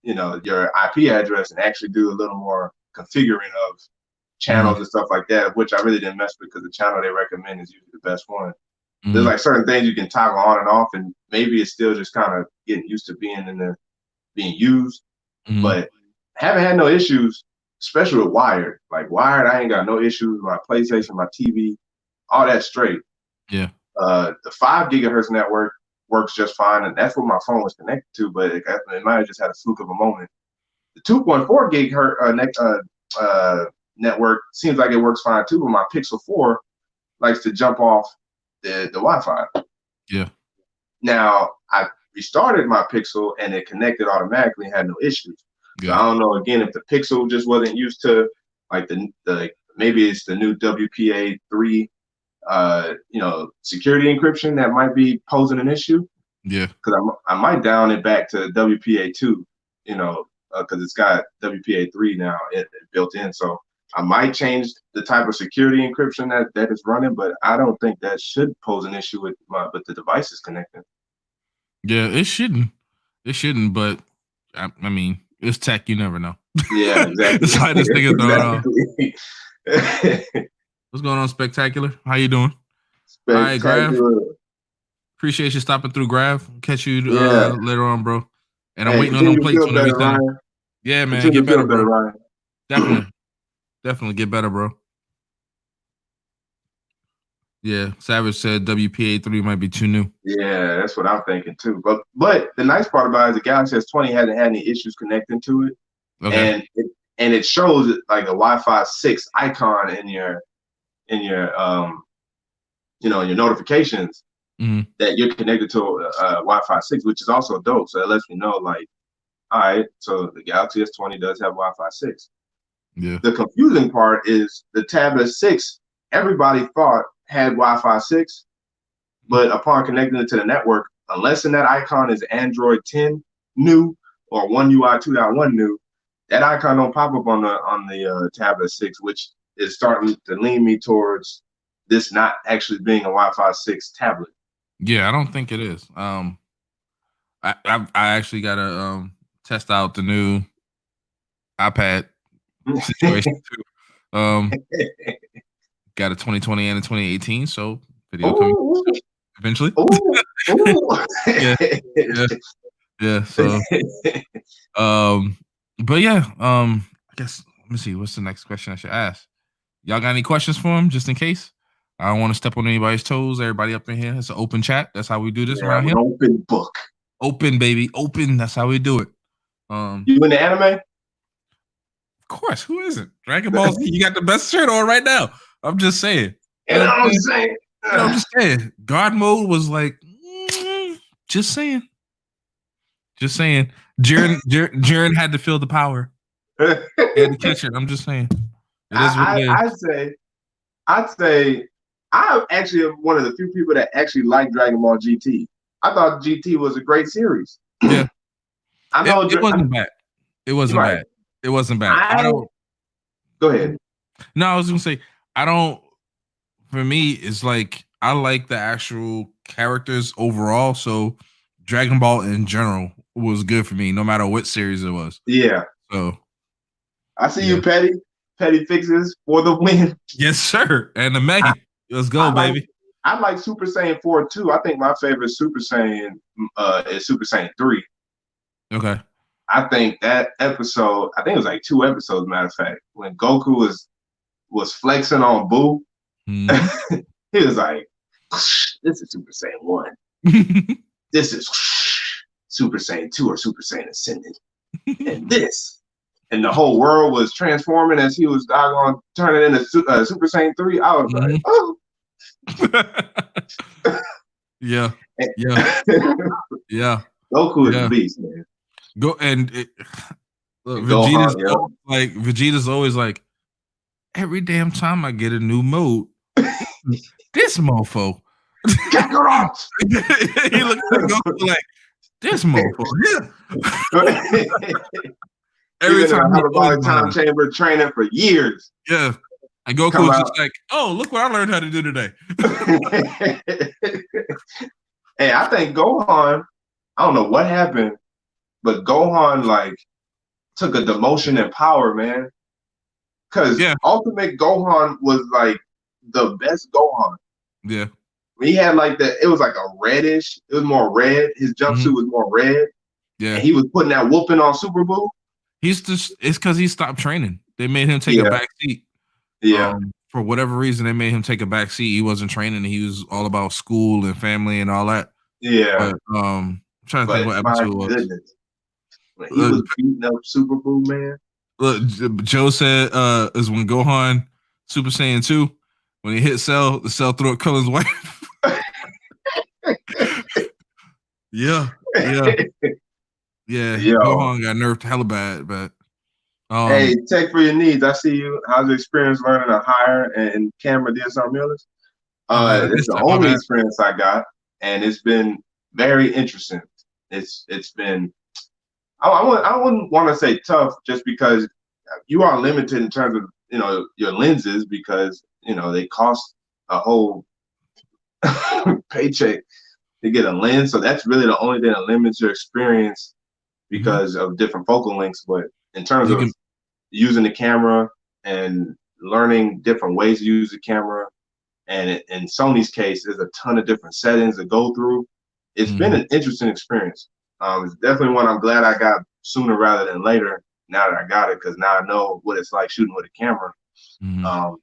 your IP address and actually do a little more configuring of channels and stuff like that, which I really didn't mess with because the channel they recommend is usually the best one. There's like certain things you can toggle on and off, and maybe it's still just kind of getting used to being used. But haven't had no issues, especially with wired. Like wired, I ain't got no issues with my PlayStation, my TV, all that straight. Yeah. The 5 gigahertz network works just fine, and that's what my phone was connected to, but it might have just had a fluke of a moment. The 2.4 gigahertz network seems like it works fine too, but my Pixel 4 likes to jump off the Wi-Fi. Yeah. Now, I restarted my Pixel and it connected automatically and had no issues. Yeah. So I don't know, again, if the Pixel just wasn't used to like maybe it's the new WPA3 security encryption that might be posing an issue. Yeah. Because I might down it back to WPA2, because it's got WPA3 now built in. So I might change the type of security encryption that is running, but I don't think that should pose an issue with the devices connected. Yeah, it shouldn't. It shouldn't, but I mean, it's tech. You never know. Yeah, exactly. That's why this thing is throwing off. What's going on, Spectacular? How you doing? All right, Graf. Appreciate you stopping through, Graf. Catch you later on, bro. And I'm waiting on them plates whenever you send them. Yeah, man, Continue get to feel better, better, bro. Ryan. Definitely get better, bro. Yeah, Savage said WPA3 might be too new. Yeah, that's what I'm thinking too. But the nice part about it is the Galaxy S20 hasn't had any issues connecting to it, Okay. and it shows like a Wi-Fi 6 icon in your in your notifications that you're connected to Wi-Fi 6, which is also dope. So it lets me know like, all right, so the Galaxy S20 does have Wi-Fi 6. Yeah. The confusing part is the Tab S6. Everybody thought had Wi-Fi 6. But upon connecting it to the network, unless in that icon is Android 10 new or One UI 2.1 new, that icon don't pop up on the tablet 6, which is starting to lean me towards this not actually being a Wi-Fi 6 tablet. Yeah, I don't think it is. I actually gotta test out the new iPad situation too. Got a 2020 and a 2018, so video coming eventually. Yeah, yeah, yeah. So, but yeah, I guess let me see. What's the next question I should ask? Y'all got any questions for him, just in case? I don't want to step on anybody's toes. Everybody up in here, it's an open chat. That's how we do this around here. Open book. Open, baby, open. That's how we do it. You in the anime? Of course, who isn't? Dragon Ball Z, you got the best shirt on right now. I'm just saying. And I'm saying, I'm just saying. God mode was like, just saying. Just saying. Jiren had to feel the power. He had to catch it. I'm just saying. It is what it is. I'd say I actually am one of the few people that actually like Dragon Ball GT. I thought GT was a great series. Yeah. I know it wasn't bad. It wasn't bad. It wasn't bad. I don't. Go ahead. No, I was gonna say I don't. For me, it's like I like the actual characters overall. So Dragon Ball in general was good for me, no matter what series it was. Yeah. So I see you, Petty. Petty fixes for the win. Yes, sir. And the Maggie. Let's go, baby. I like Super Saiyan 4 too. I think my favorite Super Saiyan is Super Saiyan 3. Okay. I think that episode, I think it was like 2 episodes, matter of fact, when Goku was flexing on Boo. Mm-hmm. He was like, this is Super Saiyan 1. This is Super Saiyan 2 or Super Saiyan Ascended. And and the whole world was transforming as he was doggone turning into Super Saiyan 3. I was like, oh. Yeah. Goku is the beast, man. Look, Vegeta's always like, every damn time I get a new mode, this mofo. He looks at Goku like, this mofo. Yeah. Every time in a hyperbolic time chamber training for years. Yeah. And Goku was just like, oh, look what I learned how to do today. Hey, I think Gohan, I don't know what happened, but Gohan like took a demotion in power, man. Because Ultimate Gohan was like the best Gohan. Yeah. He had like it was like a reddish, it was more red. His jumpsuit was more red. Yeah. And he was putting that whooping on Super Boo. It's because he stopped training. They made him take a back seat. Yeah. For whatever reason, they made him take a back seat. He wasn't training. He was all about school and family and all that. Yeah. But, I'm trying to think what episode was. Goodness. When he was beating up Super Boo, man. Look, Joe said is when Gohan Super Saiyan 2, when he hit Cell, the Cell threw up Krillin's wife. Yeah. Gohan got nerfed hella bad, but hey, tech for your needs. I see you. How's your experience learning to hire and camera DSLR mirrors? It's the only experience I got, and it's been very interesting. It's been I wouldn't want to say tough just because you are limited in terms of your lenses because they cost a whole paycheck to get a lens. So that's really the only thing that limits your experience because of different focal lengths. But in terms of using the camera and learning different ways to use the camera, and in Sony's case, there's a ton of different settings to go through. It's been an interesting experience. It's definitely one I'm glad I got sooner rather than later. now that I got it, because now I know what it's like shooting with a camera. Mhm.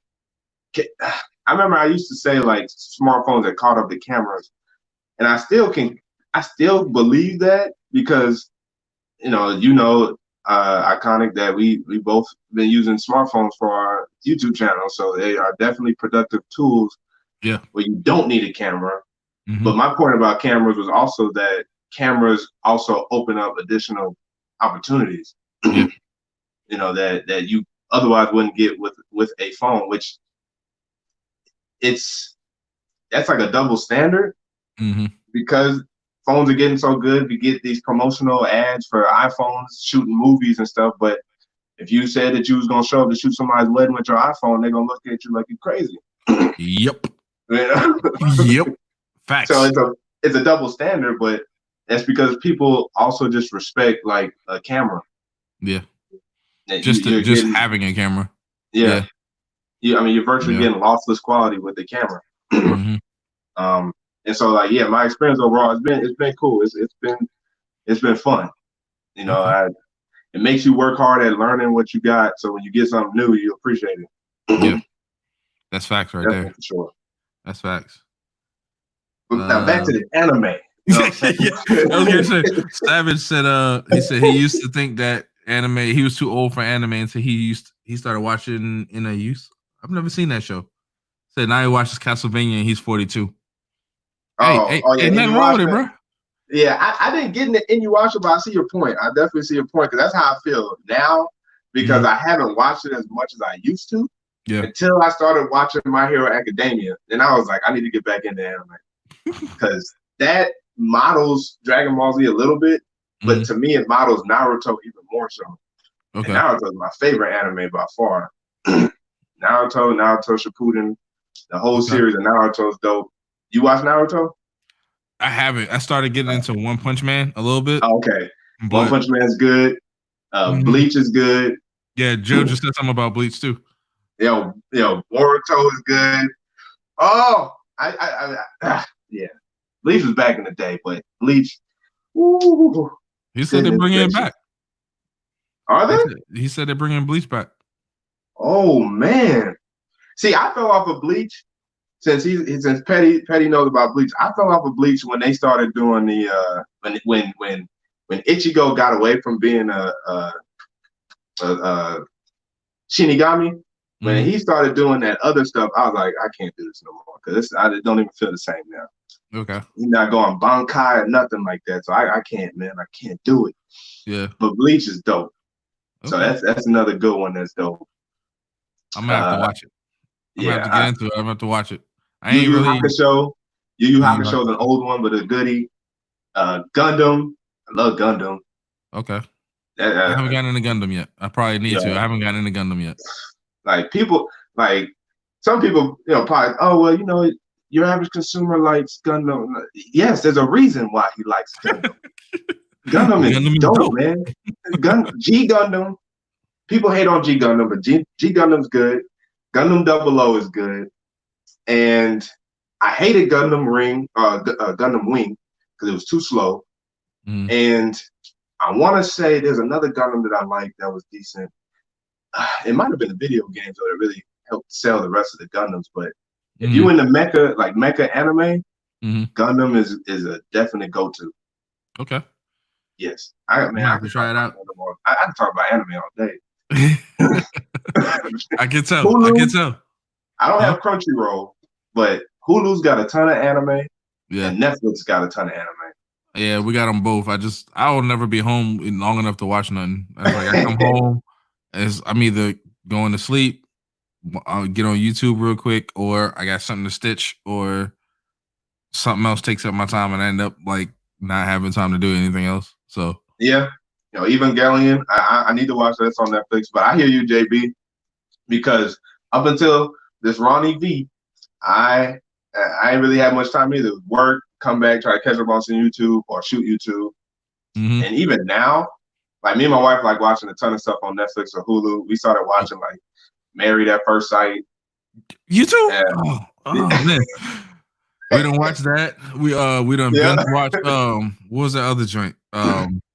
I remember I used to say like smartphones that caught up to cameras, and I still believe that because iconic that we both been using smartphones for our YouTube channel, so they are definitely productive tools. Yeah. Where you don't need a camera. Mhm. But my point about cameras was also that cameras also open up additional opportunities. Yeah. That you otherwise wouldn't get with a phone, which that's like a double standard Mhm. because phones are getting so good. We get these promotional ads for iPhones shooting movies and stuff, but if you said that you was gonna show up to shoot somebody's wedding with your iPhone, they're gonna look at you like you're crazy. Yep. You know? Yep. Facts. So it's a double standard, but that's because people also just respect like a camera. Yeah. And Just you're just getting, having a camera. yeah. You're virtually Yeah. getting lossless quality with the camera. Mhm. And so like, yeah, my experience overall it's been cool. It's been fun. Okay. It makes you work hard at learning what you got. So when you get something new, you appreciate it. Yeah. That's facts right Definitely there. for sure. That's facts. But now back to the anime. You know what I'm Yeah, I was gonna say, Savage said he said he used to think that anime he was too old for anime until he started watching in a youth. I've never seen that show. Said now he watches Castlevania and he's 42. Hey, Oh yeah, ain't nothing wrong with it, bro. Yeah, I didn't get in the Inuyasha, but I see your point. I definitely see your point because that's how I feel now because I haven't watched it as much as I used to Yeah. until I started watching My Hero Academia. Then I was like, I need to get back into anime because that models Dragon Ball Z a little bit, but to me, it models Naruto even more so. Okay. And Naruto is my favorite anime by far. Naruto Shippuden, the whole series of Naruto is dope. You watch Naruto? I haven't. I started getting into One Punch Man a little bit. Oh, okay. But, One Punch Man's good. Bleach is good. Yeah, Joe just said something about Bleach too. Boruto is good. Oh, yeah. Bleach was back in the day, but Bleach. Ooh, he said they're bringing it back. Are they? He said they're bringing Bleach back. Oh man. See, I fell off of Bleach since Petty knows about Bleach. I fell off of Bleach when they started doing the when Ichigo got away from being a Shinigami. When he started doing that other stuff, I was like, I can't do this no more because I don't even feel the same now. Okay. He's not going Bankai or nothing like that, so I can't, man. I can't do it. Yeah. But Bleach is dope. Okay. So that's another good one that's dope. I'm gonna have to watch it. I'm gonna have to get into it. I'm gonna have to watch it. Yu Yu Hakusho. Yu Yu Hakusho is an old one, but a goodie. Gundam. I love Gundam. Okay. I haven't gotten into Gundam yet. I probably need to. I haven't gotten into Gundam yet. Like some people, probably, oh well, your average consumer likes Gundam. Yes, there's a reason why he likes Gundam. Gundam is dope, man. G Gundam. People hate on G Gundam, but G Gundam's good. Gundam 00 is good. And I hated Gundam Wing because it was too slow. And I want to say there's another Gundam that I liked that was decent. It might have been the video games that really helped sell the rest of the Gundams. But if you into mecha anime, Gundam is a definite go-to. Okay. Yes. I have to try it out. I can talk about anime all day. I can tell. Hulu, I don't have Crunchyroll, but Hulu's got a ton of anime. Yeah. And Netflix got a ton of anime. Yeah, we got them both. I will never be home long enough to watch nothing. I come home, I'm either going to sleep, I'll get on YouTube real quick, or I got something to stitch, or something else takes up my time, and I end up not having time to do anything else. So yeah, Evangelion. I need to watch that. It's on Netflix, but I hear you, JB, because up until this Ronnie V, I ain't really had much time either. Work, come back, try to catch up on some YouTube or shoot YouTube. And even now, me and my wife like watching a ton of stuff on Netflix or Hulu. We started watching Married at First Sight. You too? Oh man. We don't watch that. We done binge watch what was that other joint?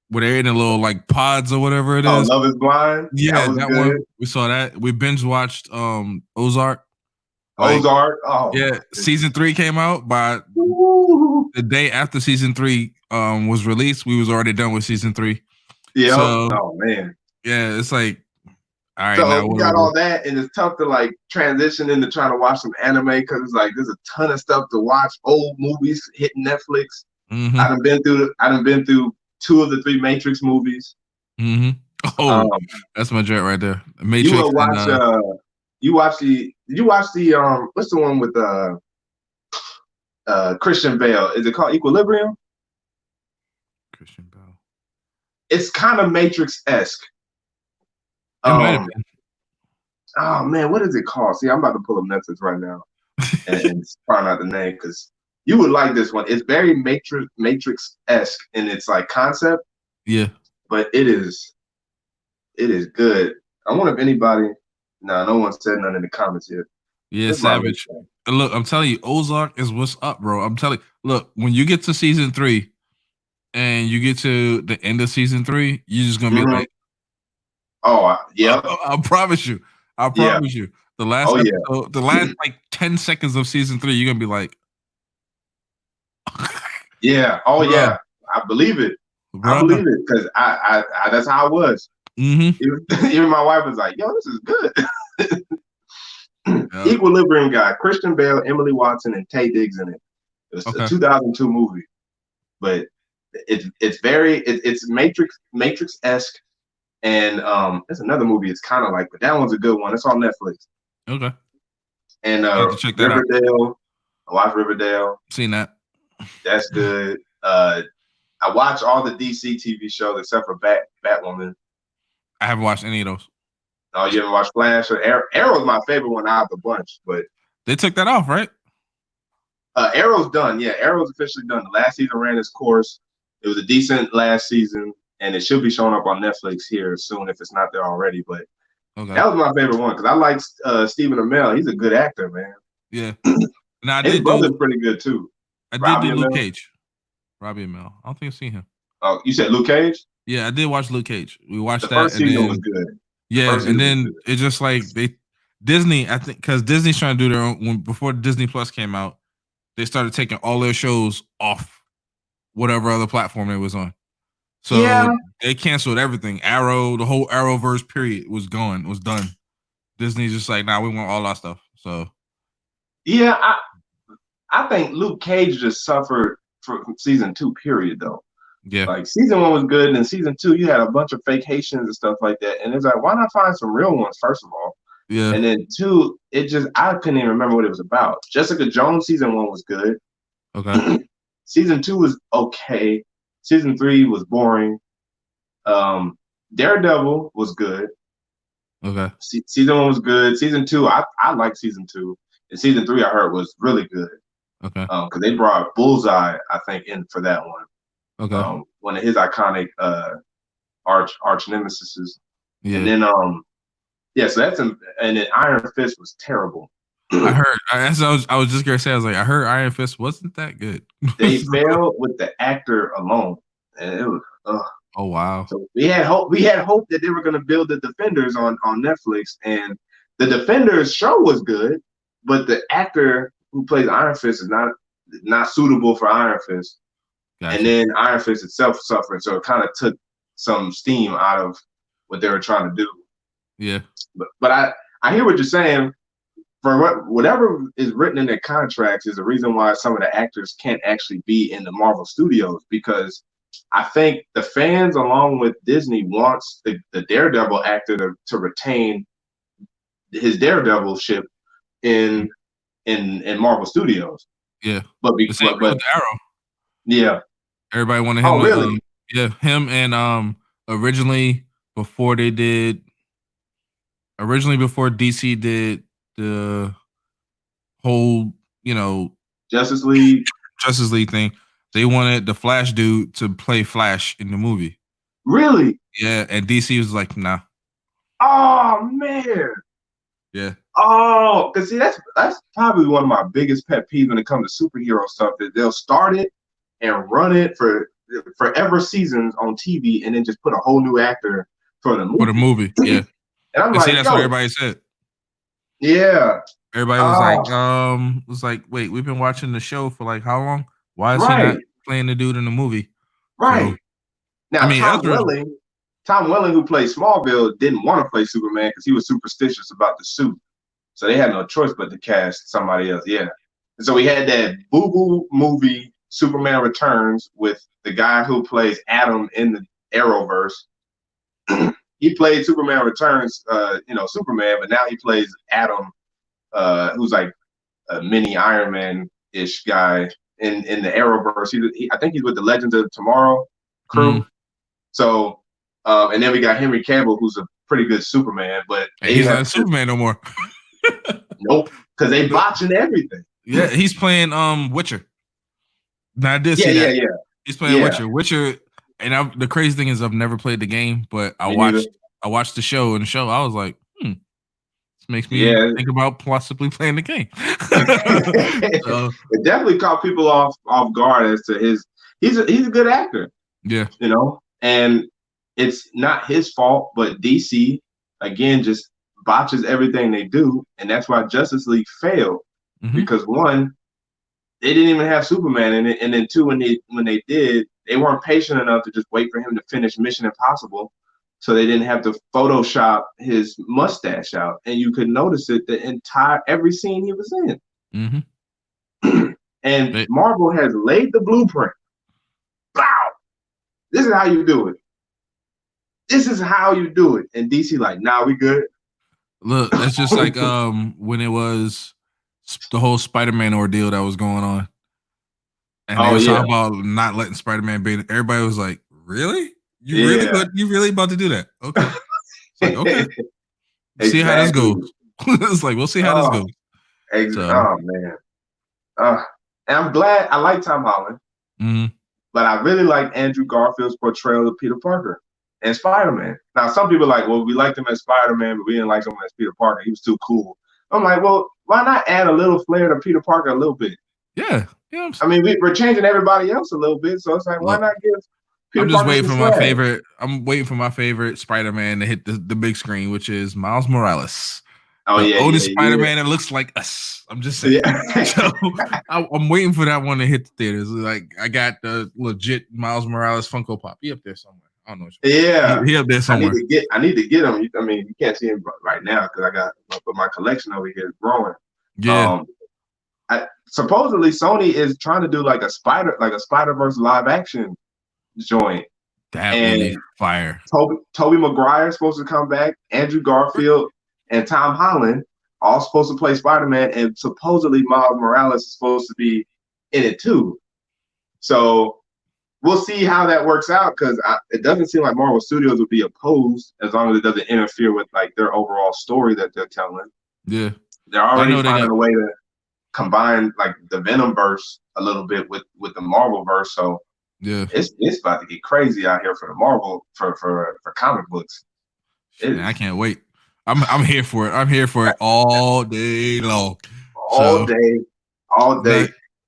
where they're in a little like pods or whatever it Oh, is. Love Is Blind. Yeah, That was that good. one. We saw that. We binge watched Ozark. Like, Ozark. Oh yeah, my season 3 came out by goodness. the day after season 3 was released. We was already done with season 3. Yep. So Oh man. yeah, it's like, all right, So now you what do we got do? all that, and it's tough to like transition into trying to watch some anime because it's like there's a ton of stuff to watch. Old movies hitting Netflix. Mm-hmm. I done been through 2 of the 3 Matrix movies. Mm-hmm. Oh, Um, that's my joint right there. you Matrix will watch. and You watch the. Did you watch the? What's the one with Christian Bale? Is it called Equilibrium? Christian Bale. It's kind of Matrix-esque. It might have been. Oh man, what is it called? See, I'm about to pull up Netflix right now and find out the name because you would like this one. It's very Matrix-esque in its like concept. Yeah. But it is good. I wonder if anybody. No one said nothing in the comments yet. Yeah, That's my Savage. Look, I'm telling you, Ozark is what's up, bro. I'm telling you, look, when you get to season 3 and you get to the end of season 3, you're just gonna be like, oh yeah, I promise you. I promise you. The last episode, the last like 10 seconds of season 3, you're gonna be like, yeah, oh bro. Yeah, I believe it. Bro. I believe it because I that's how I was. Mm-hmm. Even my wife was like, "Yo, this is good." Equilibrium guy, Christian Bale, Emily Watson, and Taye Diggs in it. It was a 2002 movie, but it's very it's Matrix-esque, and there's another movie it's kind of like, but that one's a good one. It's on Netflix. Okay. And check that Riverdale. out. I watched Riverdale. Seen that. That's good. I watch all the DC TV shows except for Batwoman. I haven't watched any of those. Oh, you haven't watched Flash or Arrow? Arrow's my favorite one out of the bunch, but they took that off, right? Arrow's done. Yeah, Arrow's officially done. The last season ran its course. It was a decent last season, and it should be showing up on Netflix here soon if it's not there already. But that was my favorite one because I like Stephen Amell. He's a good actor, man. Yeah. Now, his brother's pretty good too. I did do Luke Cage. Robbie Amell. I don't think I've seen him. Oh, you said Luke Cage? Yeah, I did watch Luke Cage. We watched the that. First season was good. Yeah, and then it's just like Disney, I think, because Disney's trying to do their own. Before Disney Plus came out, they started taking all their shows off whatever other platform it was on. So they canceled everything. Arrow, the whole Arrowverse period was gone, was done. Disney's just like, nah, we want all our stuff. So yeah, I think Luke Cage just suffered from season 2 period though. Yeah. Like season 1 was good, and season 2 you had a bunch of fake Haitians and stuff like that. And it's like, why not find some real ones, first of all? Yeah. And then 2, I couldn't even remember what it was about. Jessica Jones season 1 was good. Okay. Season 2 was okay. Season 3 was boring. Daredevil was good. Okay. Season 1 was good. Season 2, I liked season 2. And season 3 I heard was really good. Okay. Because they brought Bullseye, I think, in for that one. Okay. One of his iconic arch nemesis. Yeah. And then so that's and then Iron Fist was terrible. I heard. I was just gonna say. I was like, I heard Iron Fist wasn't that good. They failed with the actor alone, and it was. Oh wow! So we had hope. We had hope that they were going to build the Defenders on Netflix, and the Defenders show was good, but the actor who plays Iron Fist is not suitable for Iron Fist. Gotcha. And then Iron Fist itself suffered, so it kind of took some steam out of what they were trying to do. Yeah. But I hear what you're saying. For whatever is written in their contracts is the reason why some of the actors can't actually be in the Marvel Studios, because I think the fans, along with Disney, wants the Daredevil actor to retain his Daredevilship in Marvel Studios. Yeah. But Arrow. Yeah. Everybody wanted him. Oh, really? Him and originally before DC did the whole, Justice League thing, they wanted the Flash dude to play Flash in the movie. Really? Yeah, and DC was like, nah. Oh man. Yeah. Oh, because see, that's probably one of my biggest pet peeves when it comes to superhero stuff, that they'll start it and run it for forever seasons on TV and then just put a whole new actor for the movie. For the movie, yeah. And I'm And like, see, that's what everybody said. Yeah. Everybody was like, wait, we've been watching the show for like how long? Why is he not playing the dude in the movie? Right. So, now, I mean, Tom Welling, who played Smallville, didn't want to play Superman because he was superstitious about the suit. So they had no choice but to cast somebody else. Yeah. And so we had that boo-boo movie, Superman Returns, with the guy who plays Adam in the Arrowverse. He played Superman Returns, Superman, but now he plays Adam, who's like a mini Iron Man-ish guy in the Arrowverse. I think he's with the Legends of Tomorrow crew. So, and then we got Henry Cavill, who's a pretty good Superman, but he's not Superman no more. Nope, because they botching everything. Yeah, he's playing Witcher. Now I did see that. Yeah. He's playing Witcher. And the crazy thing is, I've never played the game, but I watched the show, and I was like, this makes me think about possibly playing the game. So, it definitely caught people off guard as to he's a good actor. Yeah, and it's not his fault, but DC again just botches everything they do, and that's why Justice League failed because one, they didn't even have Superman in it, and then two, when they did, they weren't patient enough to just wait for him to finish Mission Impossible, so they didn't have to Photoshop his mustache out, and you could notice it every scene he was in. And Marvel has laid the blueprint. Wow, this is how you do it. This is how you do it. And DC like, nah, we good. Look, that's just like when it was the whole Spider-Man ordeal that was going on. And they were talking about not letting Spider-Man be. Everybody was like, "Really? You really about to do that?" Okay. It's like, okay. See how this goes. It's like, we'll see how this goes. Oh man. And I'm glad. I like Tom Holland, but I really like Andrew Garfield's portrayal of Peter Parker and Spider-Man. Now, some people are like, well, we liked him as Spider-Man, but we didn't like him as Peter Parker. He was too cool. I'm like, well, why not add a little flair to Peter Parker a little bit? Yeah. I mean, we're changing everybody else a little bit, so it's like, why not give Peter I'm just Parker waiting for my favorite. I'm waiting for my favorite Spider-Man to hit the big screen, which is Miles Morales. The only Spider-Man that looks like us. I'm just saying. Yeah. So I'm waiting for that one to hit the theaters. Like, I got the legit Miles Morales Funko Pop. He up there somewhere. I don't know. He up there somewhere. I need to get him. I mean, you can't see him right now because but my collection over here is growing. Yeah. Supposedly Sony is trying to do like a Spider-Verse live action joint. That would be fire. Tobey Maguire is supposed to come back. Andrew Garfield and Tom Holland all supposed to play Spider-Man, and supposedly Miles Morales is supposed to be in it too. So we'll see how that works out, because it doesn't seem like Marvel Studios would be opposed as long as it doesn't interfere with like their overall story that they're telling. Yeah, they're already finding a way to combine like the Venomverse a little bit with the Marvel verse. So yeah, it's about to get crazy out here for the Marvel for comic books. I can't wait. I'm here for it. I'm here for it all day long. All day.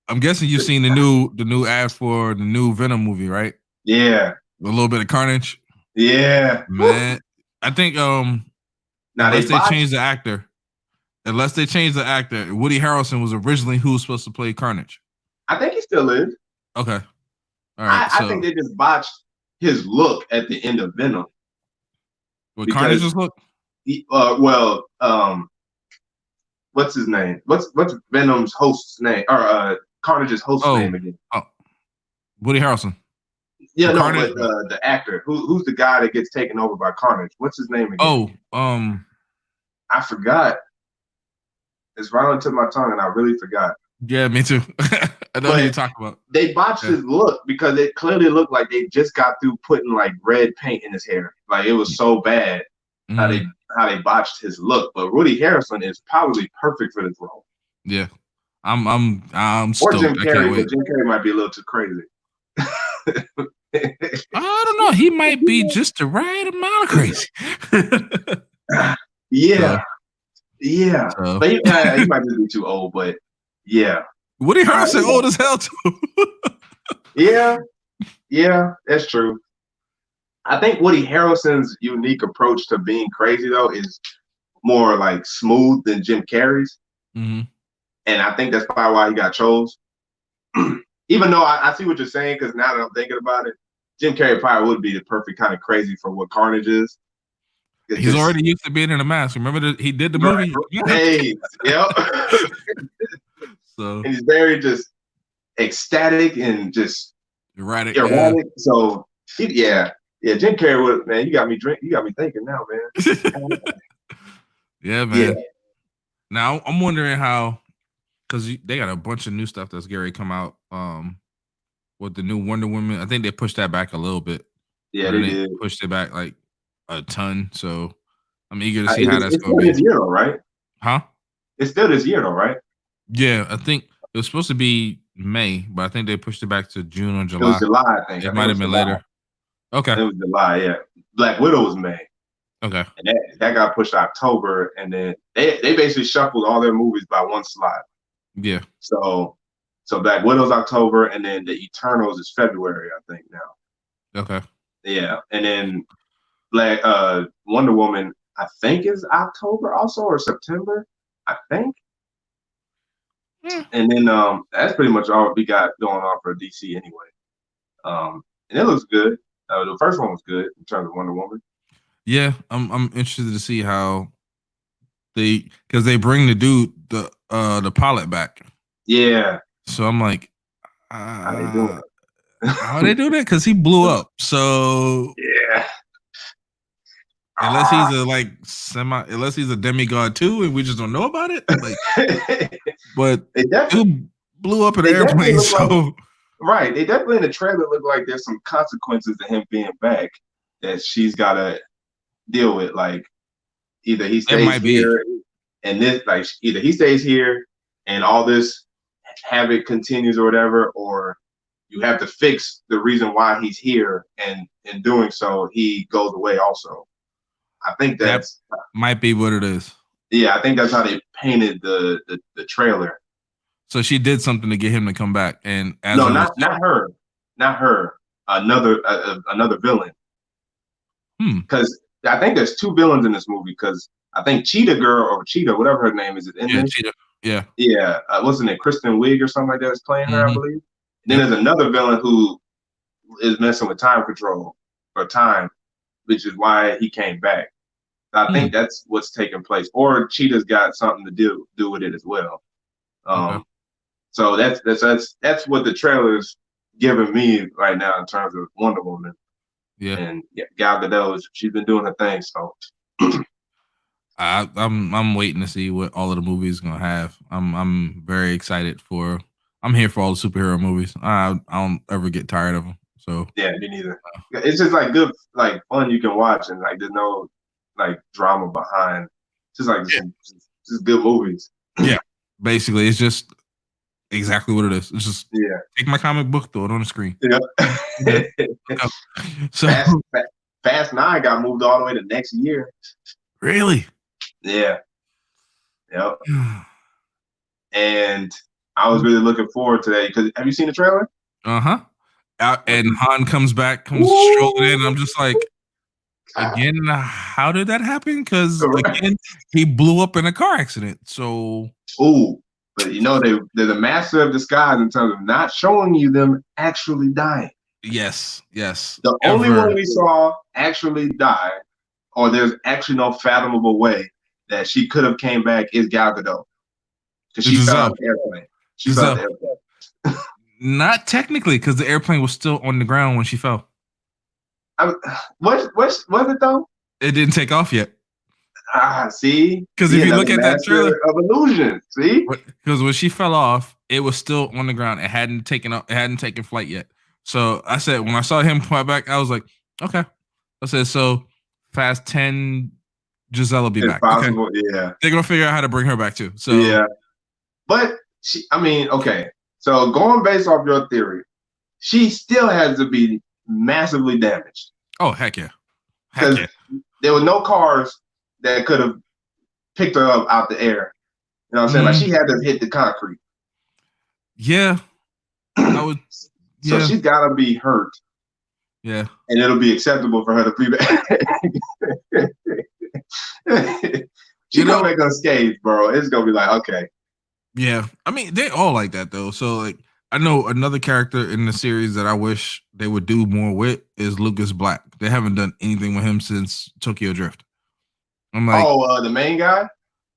I'm guessing you've seen the new ad for the new Venom movie, right? Yeah. A little bit of carnage. Yeah. Man, I think unless they change the actor, Woody Harrelson was originally who was supposed to play Carnage. I think he still is. Okay. All right. I think they just botched his look at the end of Venom. What Carnage's look? What's his name? What's Venom's host's name? Or Carnage's host's name again? Oh, Woody Harrelson. Yeah, no, Carnage, but the actor who's the guy that gets taken over by Carnage? What's his name again? I forgot. It's right on the tip of my tongue, and I really forgot. Yeah, me too. I know what you're talking about. They botched his look because it clearly looked like they just got through putting like red paint in his hair. Like, it was so bad how they botched his look. But Woody Harrelson is probably perfect for this role. Yeah, I'm stoked. Or Jim Carrey, but Jim Carrey might be a little too crazy. I don't know. He might be just the right amount of crazy. Yeah. Yeah, but he might just be too old. But yeah, Woody Harrelson old as hell too. Yeah, Yeah, that's true. I think Woody Harrelson's unique approach to being crazy though is more like smooth than Jim Carrey's, Mm-hmm. and I think that's probably why he got chose. Even though I see what you're saying, because now that I'm thinking about it, Jim Carrey probably would be the perfect kind of crazy for what Carnage is. It's He's just already used to being in a mask. Remember that he did the movie? right, yep. So And he's very just ecstatic and just erratic. Yeah. erratic. So yeah, Jim Carrey would, man. You got me thinking now, man. Yeah, Yeah, man. Now I'm wondering how, because they got a bunch of new stuff that's Gary come out. With the new Wonder Woman, I think they pushed that back a little bit, yeah, but they then they did. pushed it back like a ton. So I'm eager to see how that's It's going still to be. this year though, right? Huh? It's still this year though, right? Yeah, I think it was supposed to be May, but I think they pushed it back to June or It was July. July, I think. It I think it might have was been July. later. Okay. It was July, yeah. Black Widow was May. Okay. And that got pushed to October, and then they basically shuffled all their movies by one slot. Yeah. So Black Widow's October, and then the Eternals is February, I think now. Okay. Yeah, and then Wonder Woman, I think is October also or September, I think. And then that's pretty much all we got going on for DC anyway. And it looks good. The first one was good in terms of Wonder Woman. Yeah, I'm interested to see how because they bring the pilot back. Yeah. So I'm like, How they doing? how they do that? Because he blew up. So Yeah. unless he's unless he's a demigod too, and we just don't know about it. Like, but dude blew up an airplane. So right, they definitely in the trailer look like there's some consequences to him being back that she's got to deal with. Like either he stays here and this, like either he stays here and all this havoc continues or whatever, or you have to fix the reason why he's here, and in doing so, he goes away also. I think that might be what it is. Yeah, I think that's how they painted the trailer. So she did something to get him to come back, and not her, another villain. Because I think there's two villains in this movie. Because I think Cheetah Girl or Cheetah, whatever her name is, in this. Cheetah. Yeah. Yeah. What's her name? Kristen Wiig or something like that is playing her, I believe. And then there's another villain who is messing with time control or time, which is why he came back. I think that's what's taking place. Or Cheetah's got something to do with it as well. So that's what the trailer's giving me right now in terms of Wonder Woman. Yeah. And Gal Gadot, she's been doing her thing. So I'm waiting to see what all of the movies gonna have. I'm very excited for. I'm here for all the superhero movies. I don't ever get tired of them. So yeah, me neither. It's just like good, like fun you can watch, and like there's no like drama behind. Just like just good movies. Yeah, basically, it's just exactly what it is. It's just take my comic book, throw it on the screen. Yeah. So Fast 9 got moved all the way to next year. Really? Yeah. Yep. And I was really looking forward to that because have you seen the trailer? And Han comes strolling in. And I'm just like, again, how did that happen? Because again, he blew up in a car accident. So, but you know they're the master of disguise in terms of not showing you them actually dying. Yes. The only one we saw actually die, or there's actually no fathomable way that she could have came back is Gal Gadot. Because she fell out of the airplane. She fell out the airplane. Not technically, because the airplane was still on the ground when she fell. Was it though? It didn't take off yet. See? Because if you look at that trailer of illusion, see? Because when she fell off, it was still on the ground. It hadn't taken flight yet. So I said, when I saw him fly back, I was like, okay. I said, so Fast 10, Giselle will be back. Possible, okay. Yeah. They're gonna figure out how to bring her back too. So yeah. But okay. So going based off your theory, she still has to be massively damaged. Oh heck yeah. Because there were no cars that could have picked her up out the air. You know what I'm saying? Like she had to hit the concrete. Yeah. So she's gotta be hurt. Yeah. And it'll be acceptable for her to be back. She gonna make unscathed, bro. It's gonna be like, okay. Yeah. I mean, they all like that though. So like I know another character in the series that I wish they would do more with is Lucas Black. They haven't done anything with him since Tokyo Drift. I'm like, the main guy?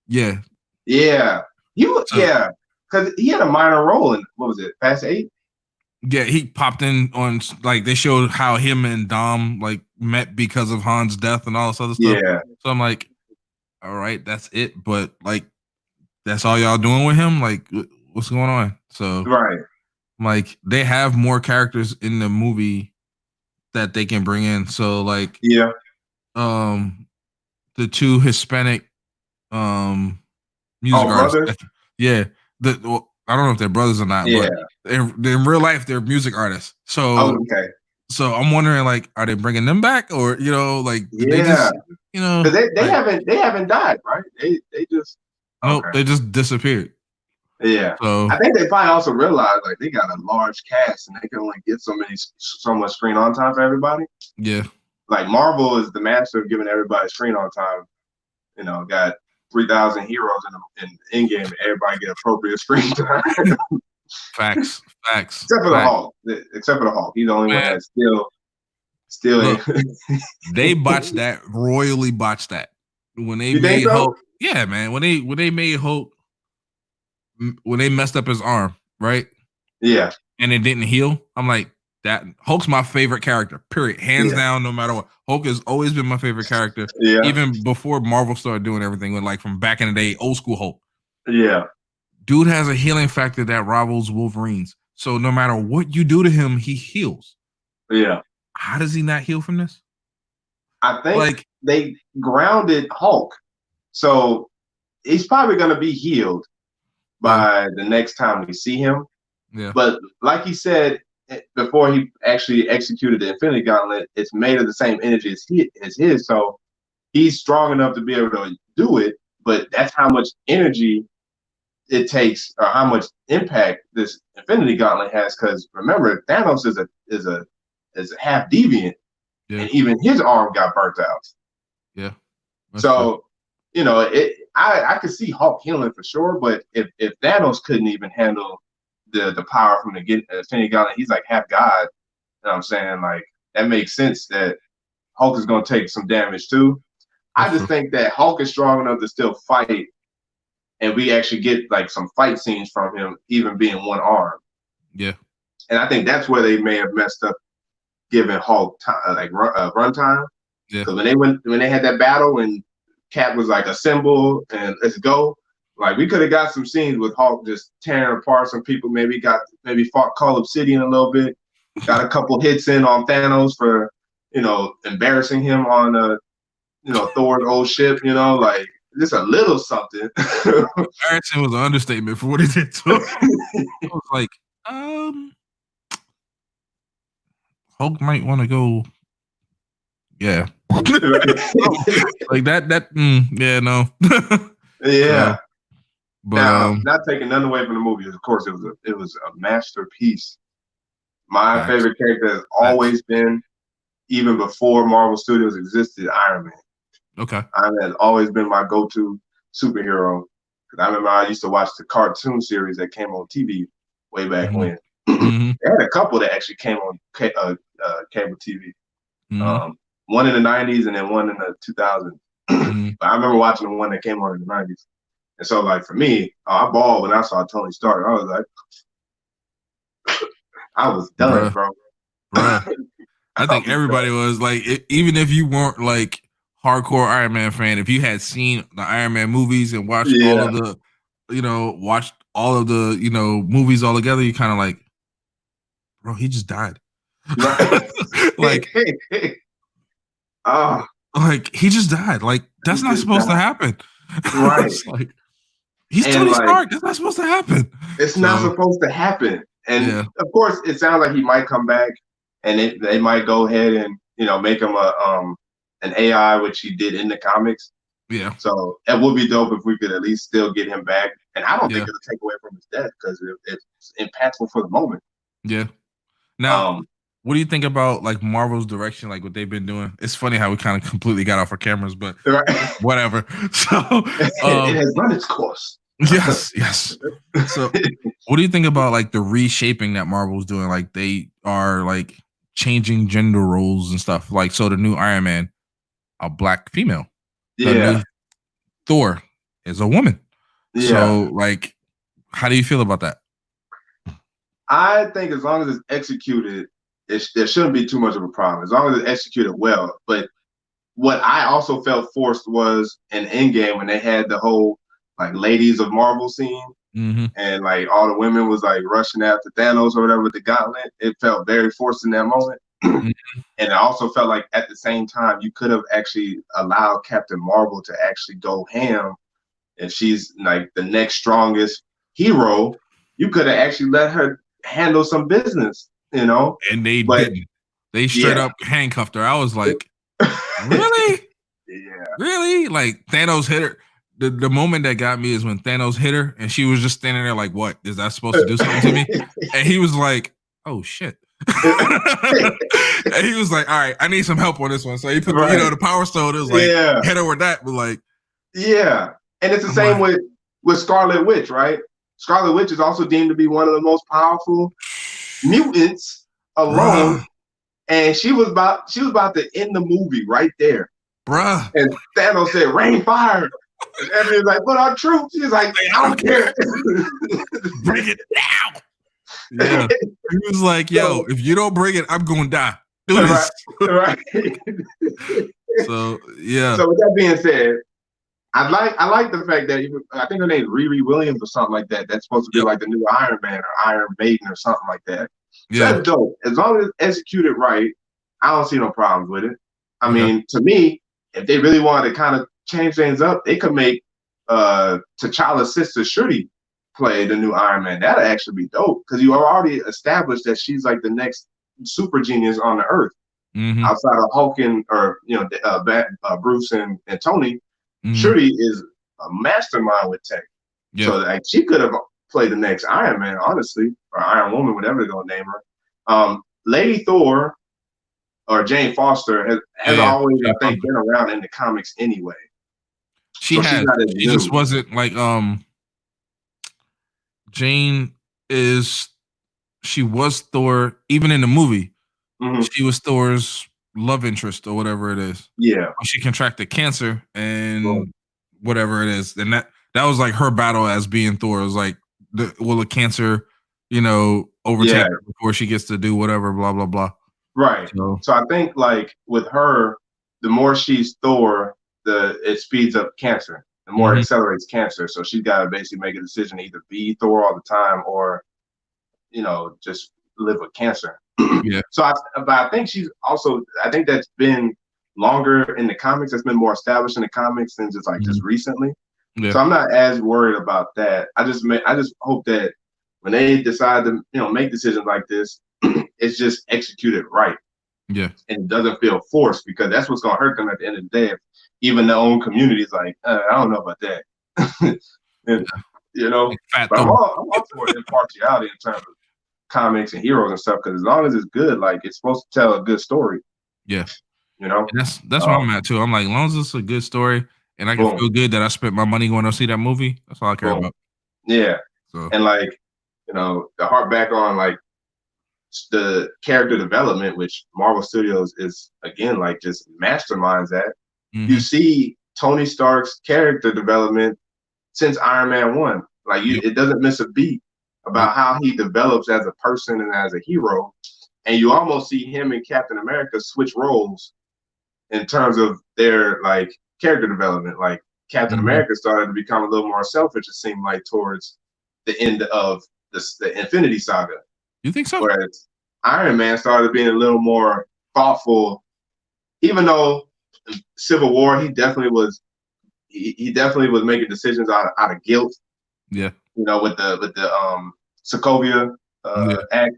Yeah. Yeah. Because he had a minor role in, what was it, Fast 8? Yeah, he popped in on, like, they showed how him and Dom like met because of Han's death and all this other stuff. Yeah. So I'm like, all right, that's it. But like, that's all y'all doing with him? Like, what's going on? So right. Like, they have more characters in the movie that they can bring in. So like, yeah, the two Hispanic music artists. Brothers? Yeah. I don't know if they're brothers or not, but in real life they're music artists. So okay. So I'm wondering, like, are they bringing them back, or like, did they just, because they haven't died, right? They just they just disappeared. Yeah. So I think they probably also realized like they got a large cast and they can only get so much screen on time for everybody. Yeah. Like Marvel is the master of giving everybody screen on time. Got 3,000 heroes in Endgame. Everybody get appropriate screen time. Facts. Except for the Hulk. He's the only one that's still. Look, they botched that, royally botched that. When they made Hulk, yeah, man. When they made Hulk, when they messed up his arm, right? Yeah. And it didn't heal. I'm like, that Hulk's my favorite character, period. Hands down, no matter what. Hulk has always been my favorite character. Yeah. Even before Marvel started doing everything with, like, from back in the day, old school Hulk. Yeah. Dude has a healing factor that rivals Wolverine's. So no matter what you do to him, he heals. Yeah. How does he not heal from this? I think they grounded Hulk. So he's probably going to be healed by the next time we see him. Yeah. But like he said before he actually executed the Infinity Gauntlet, it's made of the same energy as his. So he's strong enough to be able to do it, but that's how much energy it takes, or how much impact this Infinity Gauntlet has. Because remember, Thanos is a half deviant, and even his arm got burnt out. Yeah. So I could see Hulk healing for sure, but if Thanos couldn't even handle the power from the Infinity Gauntlet, he's like half god. You know what I'm saying? Like, that makes sense that Hulk is going to take some damage too. I just think that Hulk is strong enough to still fight, and we actually get like some fight scenes from him, even being one arm. Yeah. And I think that's where they may have messed up, giving Hulk runtime. Yeah. Because when they had that battle and Cap was like, assemble and let's go. Like, we could have got some scenes with Hulk just tearing apart some people. Maybe fought Call Obsidian a little bit. Got a couple hits in on Thanos for, embarrassing him on Thor's old ship. Like, just a little something. Harrelson was an understatement for what he did to him. I was like, Hulk might want to go. Yeah. Like that. Yeah, no. Yeah. But now, not taking nothing away from the movie. Of course, it was a masterpiece. My favorite character has always been, even before Marvel Studios existed, Iron Man. Okay. Iron Man has always been my go-to superhero. Because I remember I used to watch the cartoon series that came on TV way back when. They had a couple that actually came on cable TV. One in the 90s and then one in the 2000s. But I remember watching the one that came on in the 90s. And so, like, for me, I bawled when I saw Tony Stark. I was like, I was done, bro. I think everybody was like, even if you weren't like hardcore Iron Man fan, if you had seen the Iron Man movies and watched all of the, movies all together, you kind of like, bro, he just died. Like, like, he just died. Like, that's not supposed to happen. Right. Like, he's Tony Stark. That's not supposed to happen. It's not supposed to happen. And of course, it sounds like he might come back, and they might go ahead and make him an AI, which he did in the comics. Yeah. So it would be dope if we could at least still get him back. And I don't think it'll take away from his death, because it's impactful for the moment. Yeah. Now, What do you think about like Marvel's direction, like what they've been doing? It's funny how we kind of completely got off our cameras, but Right. whatever. So, It has run its course. yes. So, what do you think about like the reshaping that Marvel's doing? Like they are like changing gender roles and stuff. Like so, the new Iron Man, a black female. The Yeah, new Thor is a woman. yeah. So, like, how do you feel about that? I think as long as it's executed, there shouldn't be too much of a problem. As long as it's executed well. But what I also felt forced was in Endgame when they had the whole like ladies of Marvel scene, Mm-hmm. and like all the women was like rushing after Thanos or whatever with the gauntlet. It felt very forced in that moment. And I also felt like at the same time you could have actually allowed Captain Marvel to actually go ham, and she's like the next strongest hero. You could have actually let her handle some business, you know. And they But didn't. They straight yeah, up handcuffed her. I was like, really? yeah, Really? Like Thanos hit her. The moment that got me is when Thanos hit her and she was just standing there like, what? Is that supposed to do something to me? And he was like, oh shit. And he was like, all right, I need some help on this one. So he put right. the power stone. It was like, Yeah, hit her with that. But like, yeah. And it's the I'm same like, with Scarlet Witch, right? Scarlet Witch is also deemed to be one of the most powerful mutants alone, bruh, and she was about to end the movie right there. bruh. And Thanos said, "Rain fire." And everyone's like, "But our troops." She's like, "I don't care." Bring it down. Yeah. He was like, yo, if you don't bring it, I'm going to die. Do this. Right. So, yeah. So with that being said, I like the fact that I think her name's Riri Williams or something like that. That's supposed to be Yep. like the new Iron Man or Iron Maiden or something like that. So Yeah. that's dope. As long as it's executed right, I don't see no problems with it. I Okay. mean, to me, if they really wanted to kind of change things up, they could make T'Challa's sister Shuri play the new Iron Man. That'd actually be dope because you already established that she's like the next super genius on the earth Mm-hmm. outside of Hulk and or Bruce and Tony. Mm-hmm. Shuri is a mastermind with tech. Yeah. So like she could have played the next Iron Man, honestly, or Iron Woman, whatever they're gonna name her. Lady Thor or Jane Foster has Yeah. always, I think, been around in the comics anyway. She So has. she's not as She new. just wasn't like Jane is she was Thor even in the movie. Mhm. She was Thor's love interest or whatever it is. Yeah. She contracted cancer and Cool. whatever it is. And that was like her battle as being Thor. It was like will the cancer, overtake Yeah. her before she gets to do whatever, blah blah blah. Right. So I think like with her, the more she's Thor, it speeds up cancer. The more it accelerates cancer. So she's got to basically make a decision to either be Thor all the time or, just live with cancer. Yeah. So but I think I think that's been longer in the comics. That's been more established in the comics than just recently. Yeah. So I'm not as worried about that. I just hope that when they decide to, make decisions like this, it's just executed right. Yeah. And it doesn't feel forced because that's what's going to hurt them at the end of the day. If even their own community is like, I don't know about that. And, but I'm all for impartiality in terms of comics and heroes and stuff because as long as it's good, like it's supposed to tell a good story. Yeah. And that's where I'm at too. I'm like, as long as it's a good story and I can feel good that I spent my money going to see that movie, that's all I care about. Yeah. So. And like, the harp back on like the character development, which Marvel Studios is again like just masterminds at. You see Tony Stark's character development since Iron Man 1. Like it doesn't miss a beat about how he develops as a person and as a hero. And you almost see him and Captain America switch roles in terms of their like character development. Like Captain America started to become a little more selfish, it seemed like, towards the end of the Infinity Saga. You think so? Whereas Iron Man started being a little more thoughtful, even though Civil War, he definitely was making decisions out of guilt. Yeah. With the Sokovia Act,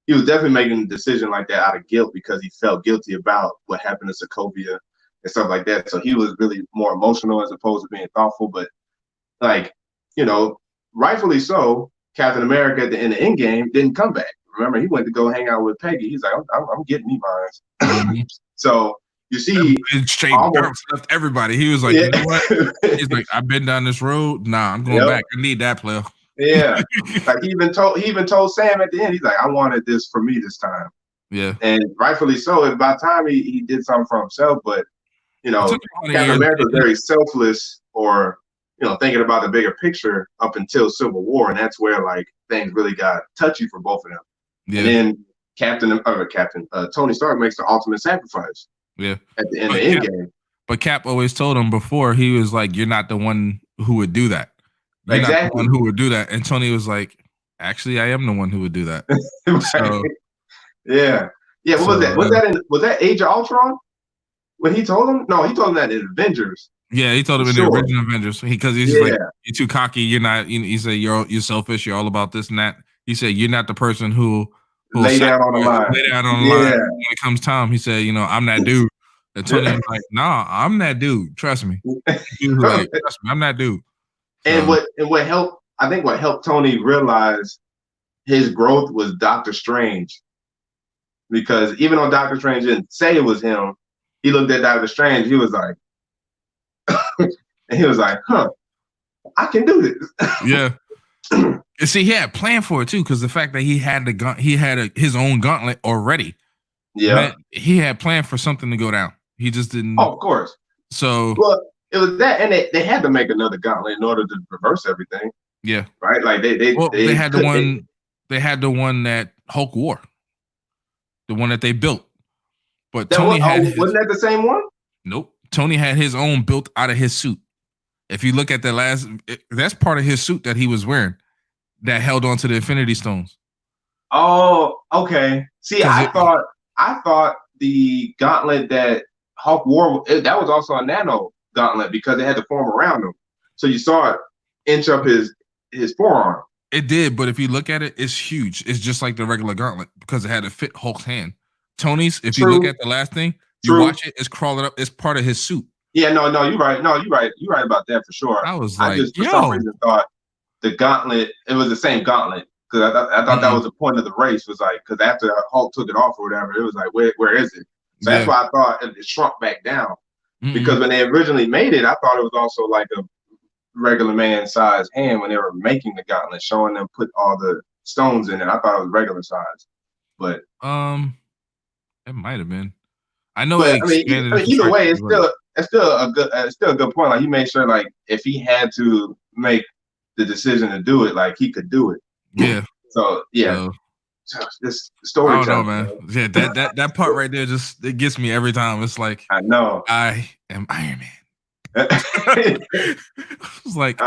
he was definitely making a decision like that out of guilt because he felt guilty about what happened to Sokovia and stuff like that. So he was really more emotional as opposed to being thoughtful. But like, rightfully so, Captain America at the end of Endgame didn't come back. remember he went to go hang out with Peggy. He's like, I'm getting me mine. Mm-hmm. So you see, straight almost, left everybody. He was like, yeah. you know what? He's like, I've been down this road. Nah, I'm going back. I need that player. Yeah. Like he even told Sam at the end, he's like, I wanted this for me this time. Yeah. And rightfully so. And by the time he did something for himself, but you know, Captain America was very selfless, or thinking about the bigger picture up until Civil War, and that's where like things really got touchy for both of them. Yeah. And then Tony Stark makes the ultimate sacrifice. Yeah. At the end of Endgame. But Cap always told him before, he was like, "You're not the one who would do that. You're exactly. not the one who would do that." And Tony was like, "Actually, I am the one who would do that." Right. So, yeah. What was that? Was that Age of Ultron? When he told him? No, he told him that in Avengers. Yeah, he told him in the original Avengers because he's like, "You're too cocky. You're not." He said, "You're selfish. You're all about this and that." He said, "You're not the person who lay down on the line. Lay down on the line when it comes time." He said, "I'm that dude." And Tony was like, "Nah, I'm that dude. Trust me." He was like, "Trust me, I'm that dude." So, and what helped? I think what helped Tony realize his growth was Doctor Strange, because even though Doctor Strange didn't say it was him, he looked at Doctor Strange. He was like, and he was like, "Huh, I can do this." Yeah. And see, he had planned for it too, because the fact that he had the gun, he had his own gauntlet already. Yeah, he had planned for something to go down. He just didn't. Oh, of course. So well, it was that, and they had to make another gauntlet in order to reverse everything. Yeah. Right. Like they had the one. They had the one that Hulk wore. The one that they built. But Tony had wasn't that the same one? Nope. Tony had his own built out of his suit. If you look at the last, that's part of his suit that he was wearing that held on to the Infinity Stones. Oh, okay. See, I thought the gauntlet that Hulk wore, that was also a nano gauntlet because it had to form around him. So you saw it inch up his forearm. It did, but if you look at it, it's huge. It's just like the regular gauntlet because it had to fit Hulk's hand. Tony's, if you look at the last thing, you watch it, it's crawling up. It's part of his suit. Yeah, no, you're right. No, you're right. You're right about that for sure. I was like, I just for some reason thought the gauntlet, it was the same gauntlet. Because I thought that was the point of the race, was like, because after Hulk took it off or whatever, it was like, where is it? So that's why I thought it shrunk back down. Because when they originally made it, I thought it was also like a regular man size hand when they were making the gauntlet, showing them put all the stones in it. I thought it was regular size. But it might have been. I know. But, either way, it's still a good point. Like he made sure, like if he had to make the decision to do it, like he could do it. Yeah. So yeah. This story. I don't know, man. Yeah, that part right there it gets me every time. It's like, I know I am Iron Man. It's like,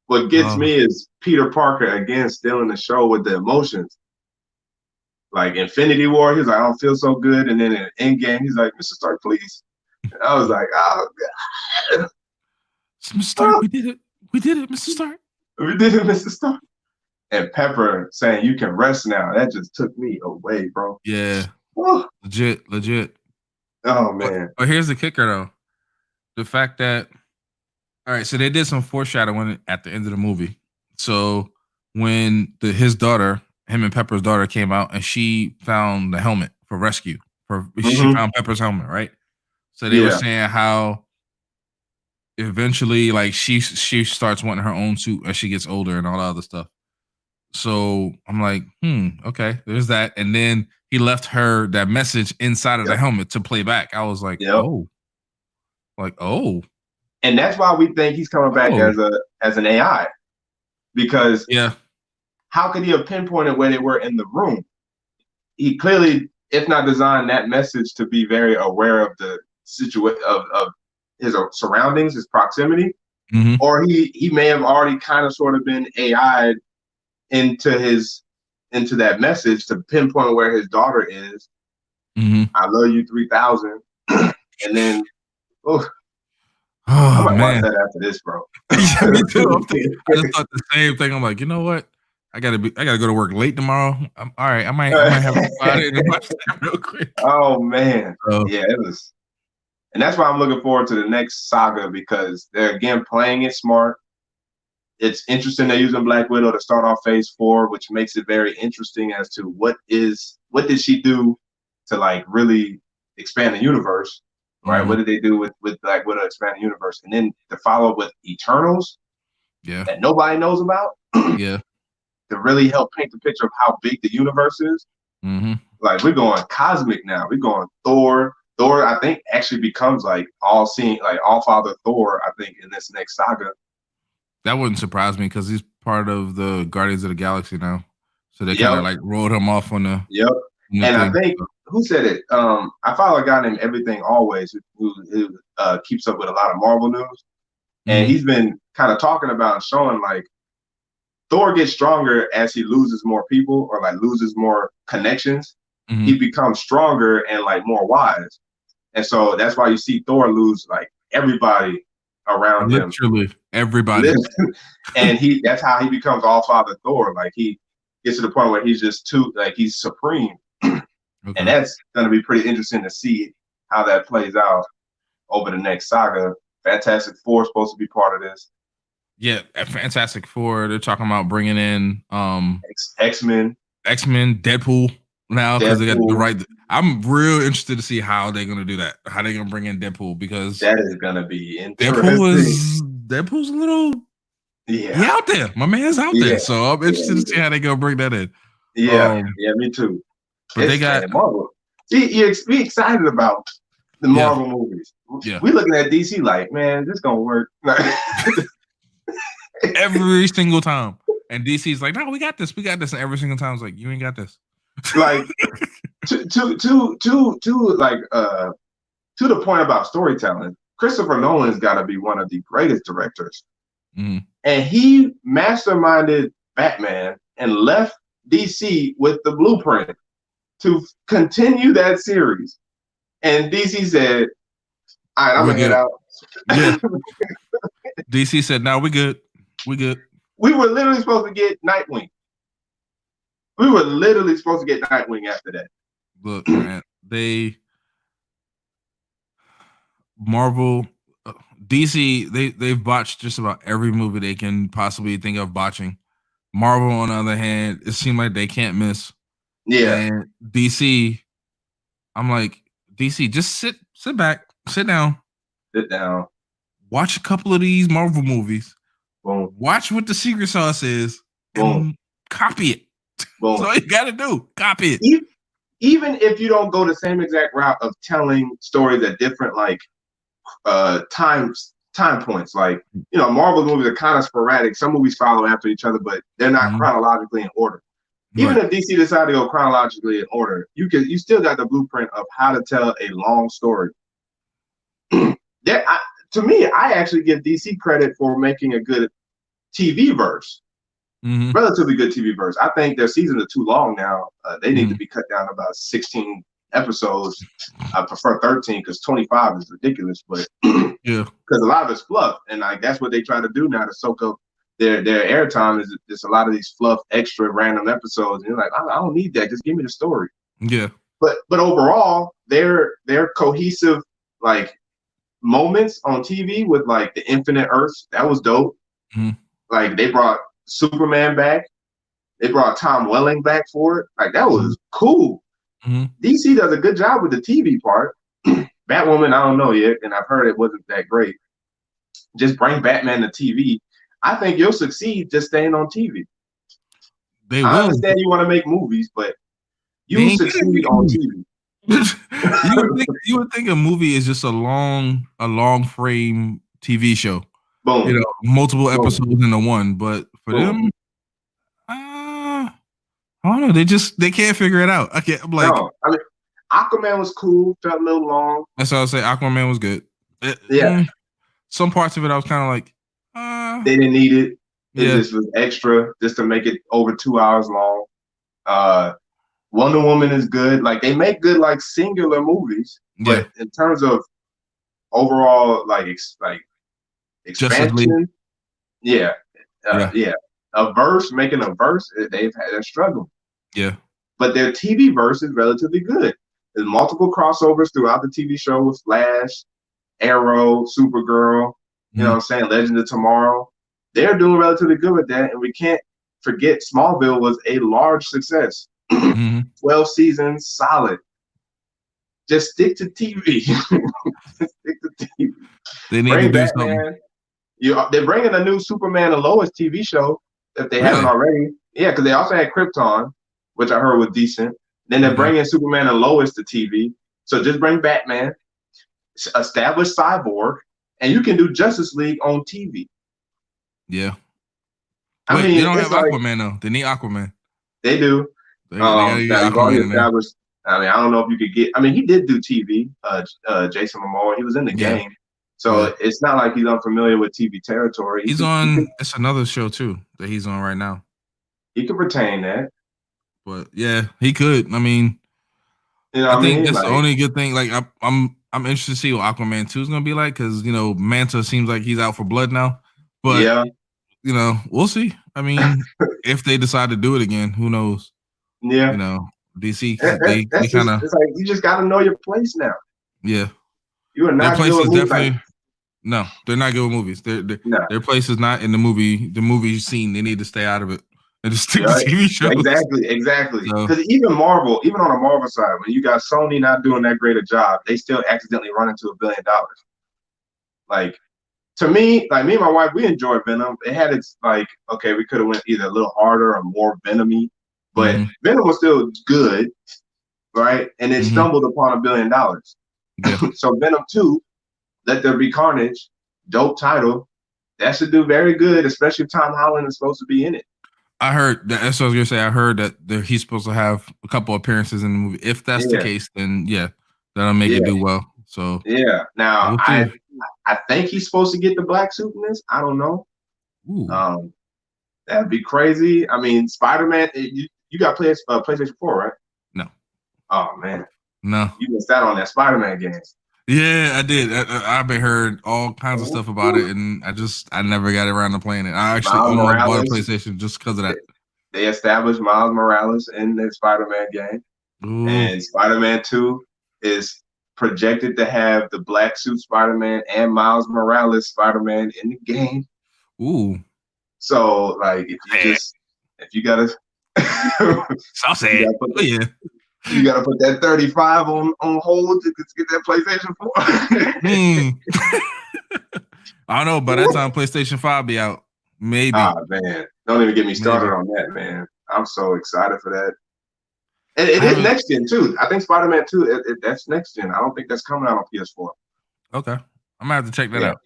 what gets me is Peter Parker again stealing the show with the emotions. Like Infinity War, he's like, I don't feel so good, and then in Endgame, he's like, Mr. Stark, please. And I was like, oh God. Mr. Stark, we did it, Mr. Stark. We did it, Mr. Stark. And Pepper saying you can rest now. That just took me away, bro. Yeah. Woo. Legit. Oh man. But here's the kicker though. The fact that, all right, so they did some foreshadowing at the end of the movie. So when his daughter, him and Pepper's daughter came out and she found the helmet for rescue. She found Pepper's helmet, right? So they were saying how eventually like she starts wanting her own suit as she gets older and all that other stuff. So I'm like, okay, there's that. And then he left her that message inside of the helmet to play back. I was like, oh. And that's why we think he's coming back as an AI. Because how could he have pinpointed where they were in the room? He clearly, if not designed that message to be very aware of the situation of his surroundings, his proximity, or he may have already kind of sort of been AI'd into that message to pinpoint where his daughter is. I love you 3000. And then I might watch that after this, bro. Yeah, me too. I just thought the same thing. I'm like, you know what? I gotta go to work late tomorrow. All right, I might have to find it and watch that real quick. Oh man. Yeah, it was. And that's why I'm looking forward to the next saga, because they're again playing it smart. it's interesting they're using Black Widow to start off Phase 4, which makes it very interesting as to what did she do to like really expand the universe, right? What did they do with Black Widow expand the universe, and then to follow up with Eternals, that nobody knows about, to really help paint the picture of how big the universe is. Like we're going cosmic now. We're going Thor. Thor, I think, actually becomes like all-seeing, like all-father Thor, I think, in this next saga. That wouldn't surprise me because he's part of the Guardians of the Galaxy now. So they kind of like rolled him off on the and thing. I think who said it? I follow a guy named Everything Always who keeps up with a lot of Marvel news. And he's been kind of talking about and showing like Thor gets stronger as he loses more people or like loses more connections. He becomes stronger and like more wise. And so that's why you see Thor lose like everybody around him. Literally everybody. And that's how he becomes all father Thor. Like he gets to the point where he's just he's supreme. And that's gonna be pretty interesting to see how that plays out over the next saga. Fantastic Four is supposed to be part of this. Yeah, Fantastic Four. They're talking about bringing in X-Men, Deadpool now because they got the right. I'm real interested to see how they're gonna do that. How they're gonna bring in Deadpool because that is gonna be interesting. Deadpool's a little he out there. My man's out there, so I'm interested to see how they gonna bring that in. Yeah, me too. But they got Marvel. See, you're excited about the Marvel movies. Yeah, we looking at DC like, man, this gonna work every single time. And DC's like, no, we got this. And every single time it's like, you ain't got this. Like to the point about storytelling, Christopher Nolan's got to be one of the greatest directors. And he masterminded Batman and left DC with the blueprint to continue that series. And DC said, all right, I'm going to get out. Yeah. DC said, no, we good. We good. We were literally supposed to get Nightwing. After that. Look, man, Marvel, DC, they've botched just about every movie they can possibly think of botching. Marvel, on the other hand, it seemed like they can't miss. Yeah. And DC, I'm like, DC, just sit back, sit down. Watch a couple of these Marvel movies. Boom. Watch what the secret sauce is. And copy it. Boom. That's all you gotta do. Copy it. Even if you don't go the same exact route of telling stories at different time points, like Marvel movies are kind of sporadic. Some movies follow after each other, but they're not chronologically in order. Even if DC decided to go chronologically in order, you still got the blueprint of how to tell a long story. To me, I actually give DC credit for making a good TV verse. Relatively good TV verse. I think their seasons are too long now. They need to be cut down to about 16 episodes. I prefer 13 because 25 is ridiculous, but because a lot of it's fluff, and like that's what they try to do now to soak up their airtime. Is just a lot of these fluff, extra random episodes, and you're like, I don't need that. Just give me the story. Yeah. But overall, their cohesive like moments on TV with like the Infinite Earths, that was dope. Like they brought Superman back. They brought Tom Welling back for it. Like that was cool. DC does a good job with the TV part. Batwoman, I don't know yet, and I've heard it wasn't that great. Just bring Batman to TV. I think you'll succeed just staying on TV. I understand you want to make movies, but you succeed on TV. you would think a movie is just a long frame TV show. Boom. Multiple episodes into one. But for them, I don't know. They can't figure it out. I'm like, no, I mean, Aquaman was cool, felt a little long. That's what I would say. Aquaman was good. Some parts of it I was kind of like, they didn't need it. It just was extra just to make it over 2 hours long. Wonder Woman is good. Like they make good like singular movies, but in terms of overall like expansion, making a verse, they're struggling. Yeah, but their TV verse is relatively good. There's multiple crossovers throughout the TV show with Flash, Arrow, Supergirl. You know what I'm saying? Legend of Tomorrow. they're doing relatively good with that, and we can't forget Smallville was a large success. 12 seasons, solid. Just stick to TV. Just stick to TV. They need to Bring do Batman. something. They're bringing a new Superman and Lois TV show if they haven't already. Yeah, because they also had Krypton, which I heard was decent. Then they're bringing Superman and Lois to TV. So just bring Batman, establish Cyborg, and you can do Justice League on TV. Yeah. I mean, they don't have like, Aquaman though. They need Aquaman. They do. They gotta get Aquaman in there. I mean, I don't know if you could get. I mean, he did do TV. Jason Momoa. He was in the game, so it's not like he's unfamiliar with TV territory. He's on. It's another show too that he's on right now. He could retain that. But yeah, he could. I mean, I think that's the only good thing. Like I'm interested to see what Aquaman 2 is gonna be like because Manta seems like he's out for blood now. But we'll see. I mean, if they decide to do it again, who knows? Yeah. DC they kind of. It's like you just got to know your place now. Yeah. You are not. Their place is definitely. No, they're not good with movies. Their place is not in the movie scene. They need to stay out of it and just stick to TV shows. Exactly. Because even on a Marvel side, when you got Sony not doing that great a job, they still accidentally run into $1 billion. Like, to me, like me and my wife, we enjoyed Venom. It had its okay, we could have went either a little harder or more Venom-y, but Venom was still good, right? And it stumbled upon $1 billion. Yeah. So Venom 2, Let There Be Carnage, dope title. That should do very good, especially if Tom Holland is supposed to be in it. I heard that. That's what I was gonna say. I heard that he's supposed to have a couple appearances in the movie. If that's the case, then that'll make it do well. So now I think he's supposed to get the black suit in this. I don't know. That'd be crazy. I mean, Spider-Man. You got PlayStation 4, right? No. Oh man. No. You missed out on that Spider-Man game. Yeah, I did. I've been heard all kinds of stuff about it, and I never got around to playing it. I actually almost bought a PlayStation just because of that. They established Miles Morales in the Spider-Man game, and Spider-Man 2 is projected to have the black suit Spider-Man and Miles Morales Spider-Man in the game. Ooh. So, like, if you gotta, so sad. You gotta put that 35 on hold to get that PlayStation 4. I don't know. By that time, PlayStation 5 be out. Maybe. Ah, man. Don't even get me started on that, man. I'm so excited for that. And it is next gen, too. I think Spider-Man 2, that's next gen. I don't think that's coming out on PS4. Okay. I'm gonna have to check that out.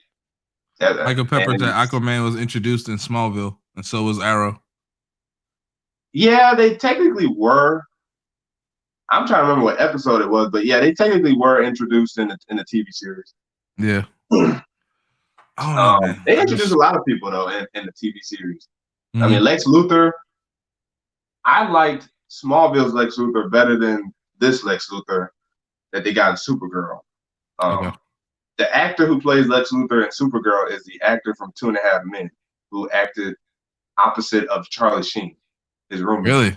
Michael Pepper said Aquaman was introduced in Smallville, and so was Arrow. Yeah, they technically were. I'm trying to remember what episode it was, but yeah, they technically were introduced in the TV series. Yeah. They introduced a lot of people though in the TV series. I mean, Lex Luthor. I liked Smallville's Lex Luthor better than this Lex Luthor that they got in Supergirl. The actor who plays Lex Luthor in Supergirl is the actor from 2.5 Men who acted opposite of Charlie Sheen, his roommate. Really?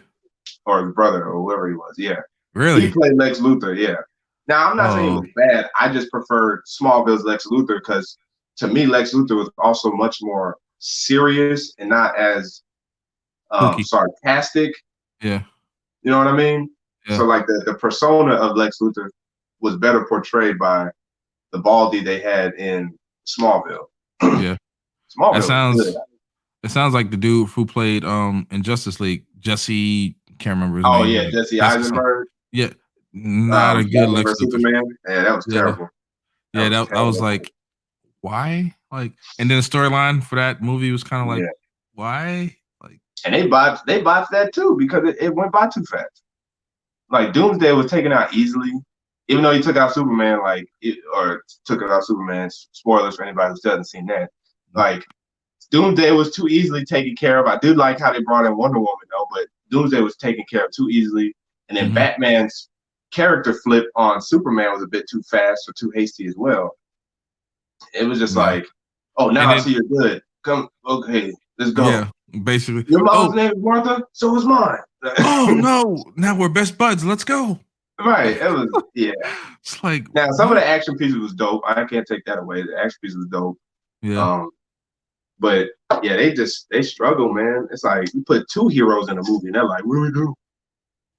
Or his brother or whoever he was. Yeah. Really? He played Lex Luthor, yeah. Now, I'm not saying it was bad. I just preferred Smallville's Lex Luthor because, to me, Lex Luthor was also much more serious and not as sarcastic. Yeah. You know what I mean? Yeah. So, like, the persona of Lex Luthor was better portrayed by the Baldy they had in Smallville. Yeah. Smallville. It sounds like the dude who played in Justice League, Jesse. Can't remember his name. Oh yeah, Jesse Eisenberg. Yeah, not a good Lex Superman. Yeah, that was terrible. That was like, why? Like, and then the storyline for that movie was kind of like, why? Like, and they botched that too because it went by too fast. Like Doomsday was taken out easily, even though he took out Superman. Spoilers for anybody who still hasn't seen that. Like, Doomsday was too easily taken care of. I do like how they brought in Wonder Woman though, but Doomsday was taken care of too easily. And then Batman's character flip on Superman was a bit too fast or too hasty as well. It was just like, oh, now I see you're good. Come, okay, let's go. Yeah, basically. Your mom's name is Martha, so is mine. Oh, no. Now we're best buds. Let's go. Right. It was, It's like. Now, some of the action pieces was dope. I can't take that away. The action piece was dope. Yeah. But yeah, they struggle, man. It's like you put two heroes in a movie, and they're like, "What do we do?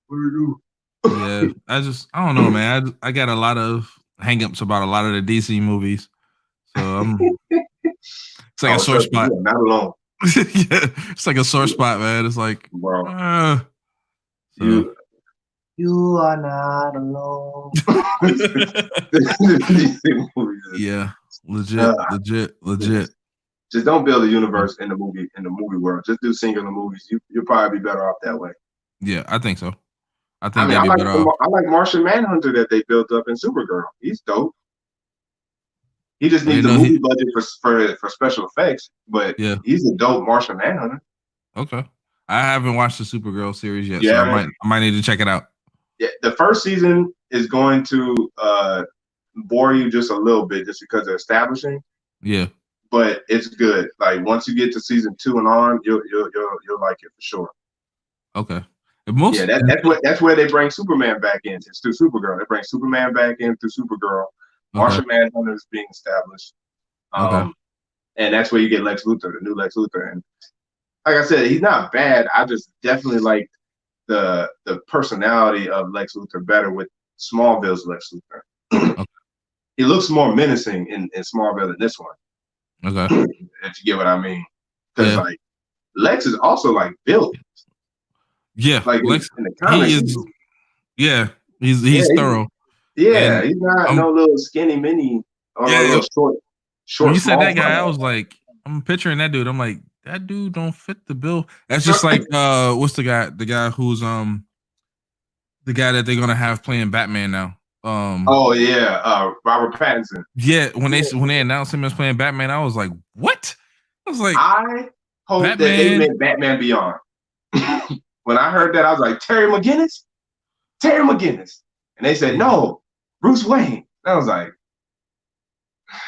What do we do?" Yeah, I don't know, man. I got a lot of hangups about a lot of the DC movies, so it's like a sore Trust me, spot. you are not alone. Yeah, it's like a sore spot, man. It's like, bro, so. You are not alone. Yeah, legit. Just don't build a universe in the movie world. Just do singular movies. You'll probably be better off that way. Yeah, I think so. I I think mean, that'd be better off. I like Martian Manhunter that they built up in Supergirl. He's dope. He just needs a movie budget for special effects, but yeah, he's a dope Martian Manhunter. Okay, I haven't watched the Supergirl series yet, Yeah, so I might need to check it out. Yeah, the first season is going to bore you just a little bit, just because they're establishing. Yeah, but it's good. Like once you get to season 2 and on, you'll like it for sure. Okay. That's where they bring Superman back in. It's through Supergirl. They bring Superman back in through Supergirl. Martian Manhunter is being established. And that's where you get Lex Luthor, the new Lex Luthor. And like I said, he's not bad. I just definitely like the personality of Lex Luthor better with Smallville's Lex Luthor. He looks more menacing in Smallville than this one. Okay. If you get what I mean. Because like Lex is also like built. Yeah, like Lex, in the comics, he's thorough. Yeah, he's not no little skinny mini or little short. When you said that guy, I was like, I'm picturing that dude. I'm like, that dude don't fit the bill. That's just like what's the guy? The guy who's the guy that they're gonna have playing Batman now. Robert Pattinson. Yeah, when they announced him as playing Batman, I was like, what? I was like, I hope that they meant Batman Beyond. When I heard that, I was like, Terry McGinnis? And they said, no, Bruce Wayne. And I was like,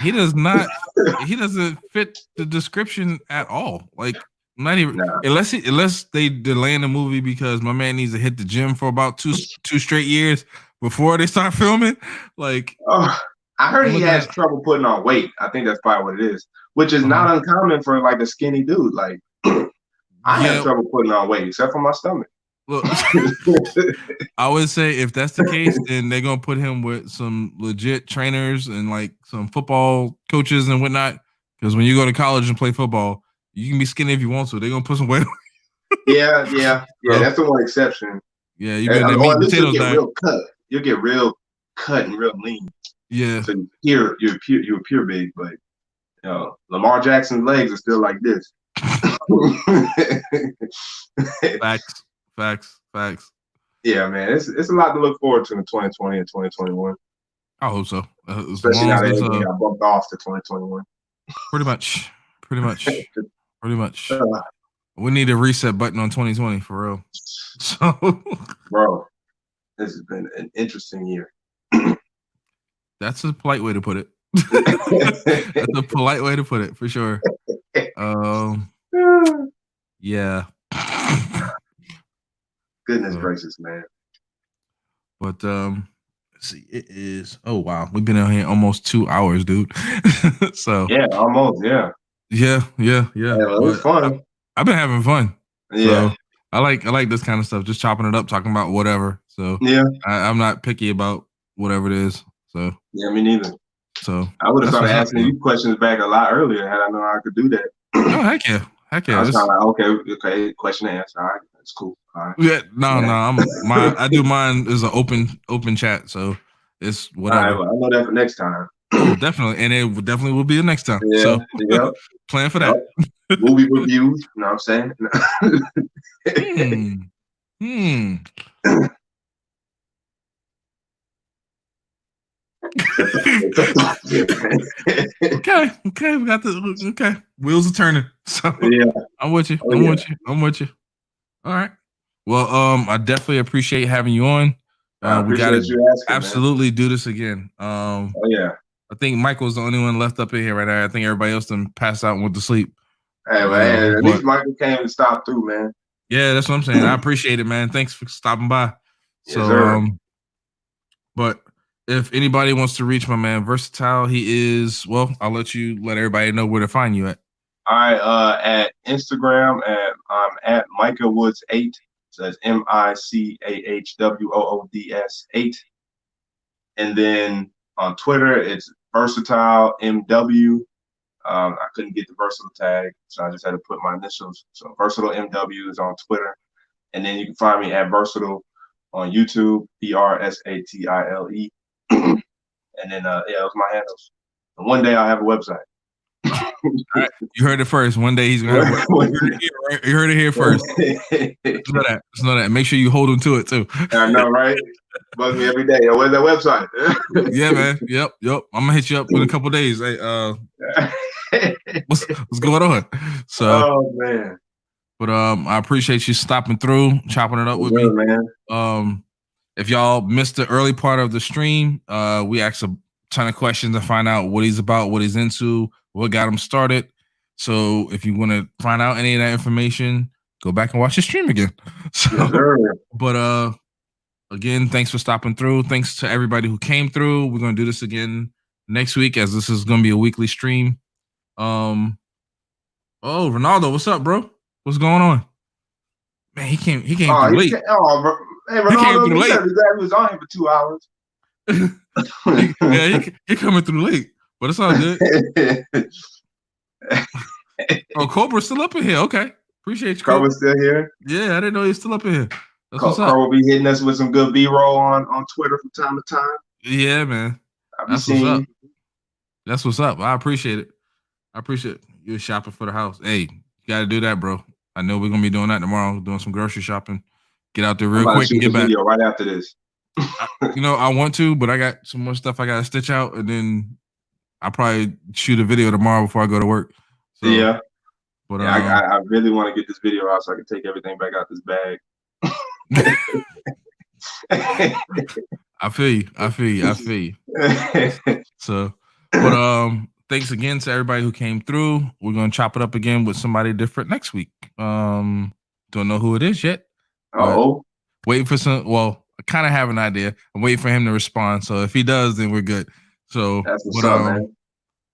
he doesn't fit the description at all. Like, not even unless they delay the movie because my man needs to hit the gym for about two straight years before they start filming. Like, I heard he has trouble putting on weight. I think that's probably what it is, which is not uncommon for like a skinny dude. Like, I have trouble putting on weight, except for my stomach. Look, I would say if that's the case, then they're gonna put him with some legit trainers and like some football coaches and whatnot. Because when you go to college and play football, you can be skinny if you want to. They're gonna put some weight on you. Yeah. That's the one exception. Yeah, you get that meat and potatoes diet. Real cut. You'll get real cut and real lean. Yeah. So you're pure big, but Lamar Jackson's legs are still like this. Facts. Yeah, man, it's a lot to look forward to in 2020 and 2021. I hope so. Especially now that everything got bumped off to 2021. Pretty much. We need a reset button on 2020 for real. So, bro, this has been an interesting year. That's a polite way to put it. That's a polite way to put it for sure. Yeah. Goodness gracious, man. But let's see, it is. Oh wow, we've been out here almost 2 hours, dude. So yeah, almost, yeah. Yeah. Well, it was fun. I've been having fun. Yeah. So I like this kind of stuff, just chopping it up, talking about whatever. So yeah, I'm not picky about whatever it is. So yeah, me neither. So I would have started asking you questions back a lot earlier had I known I could do that. Oh heck yeah. I was kind of like, okay, question and answer. All right, that's cool. All right. Yeah, no. I do mine is an open chat, so it's whatever. All right, well, I know that for next time. Oh, definitely, and it definitely will be the next time. Yeah, so plan for that. Movie reviews, you know what I'm saying? Okay, we got the wheels are turning. So yeah, I'm with you. I'm with you. All right. Well, I definitely appreciate having you on. We got to absolutely do this again. Oh yeah. I think Michael's the only one left up in here right now. I think everybody else done passed out and went to sleep. Hey, man, at least Michael came and stopped through, man. Yeah, that's what I'm saying. I appreciate it, man. Thanks for stopping by. Yes, sir. But if anybody wants to reach my man Vrsatile, he is, well, I'll let everybody know where to find you at. All right, at Instagram I'm at Micah Woods 8. So that's MICAHWOODS 8. And then on Twitter it's Versatile MW. I couldn't get the Versatile tag, so I just had to put my initials. So Versatile MW is on Twitter. And then you can find me at Versatile on YouTube, VRSATILE. And then those are my handles. And one day I'll have a website. All right. You heard it first. One day he's gonna have you heard it here first. Just know that. Make sure you hold him to it too. I know, right? Bug me every day. Where's that website? Yeah, man. Yep. I'm gonna hit you up in a couple of days. Hey, what's going on? So, oh man. But I appreciate you stopping through, chopping it up with me, man. If y'all missed the early part of the stream, we asked a ton of questions to find out what he's about, what he's into, what got him started. So if you want to find out any of that information, go back and watch the stream again. So, but again, thanks for stopping through. Thanks to everybody who came through. We're gonna do this again next week, as this is gonna be a weekly stream. Oh, Ronaldo, what's up, bro? What's going on? Man, he came through late. Hey, Ronaldo, he came through late. He was on here for 2 hours. He coming through late, but it's all good. Oh, Cobra's still up in here. Okay, appreciate you. Cobra's still here. Yeah, I didn't know he's still up in here. That's what's up. Cobra will be hitting us with some good B-roll on Twitter from time to time. Yeah, man. That's what's up. That's what's up. I appreciate it. You're shopping for the house. Hey, you got to do that, bro. I know we're gonna be doing that tomorrow. Doing some grocery shopping. Get out there real quick and get back. Video right after this. I want to, but I got some more stuff I got to stitch out, and then I'll probably shoot a video tomorrow before I go to work. So, yeah. But I really want to get this video out so I can take everything back out this bag. I feel you. So, but thanks again to everybody who came through. We're gonna chop it up again with somebody different next week. Don't know who it is yet. Waiting for some. Well, I kind of have an idea. I'm waiting for him to respond. So if he does, then we're good. So, that's what's up, man.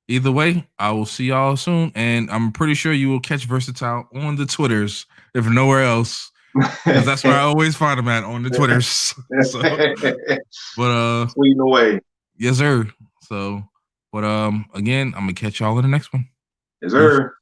Either way, I will see y'all soon, and I'm pretty sure you will catch Versatile on the Twitters, if nowhere else, because that's where I always find him at, on the Twitters. So, but tweeting away. Yes, sir. So, but again, I'm gonna catch y'all in the next one. Yes, sir.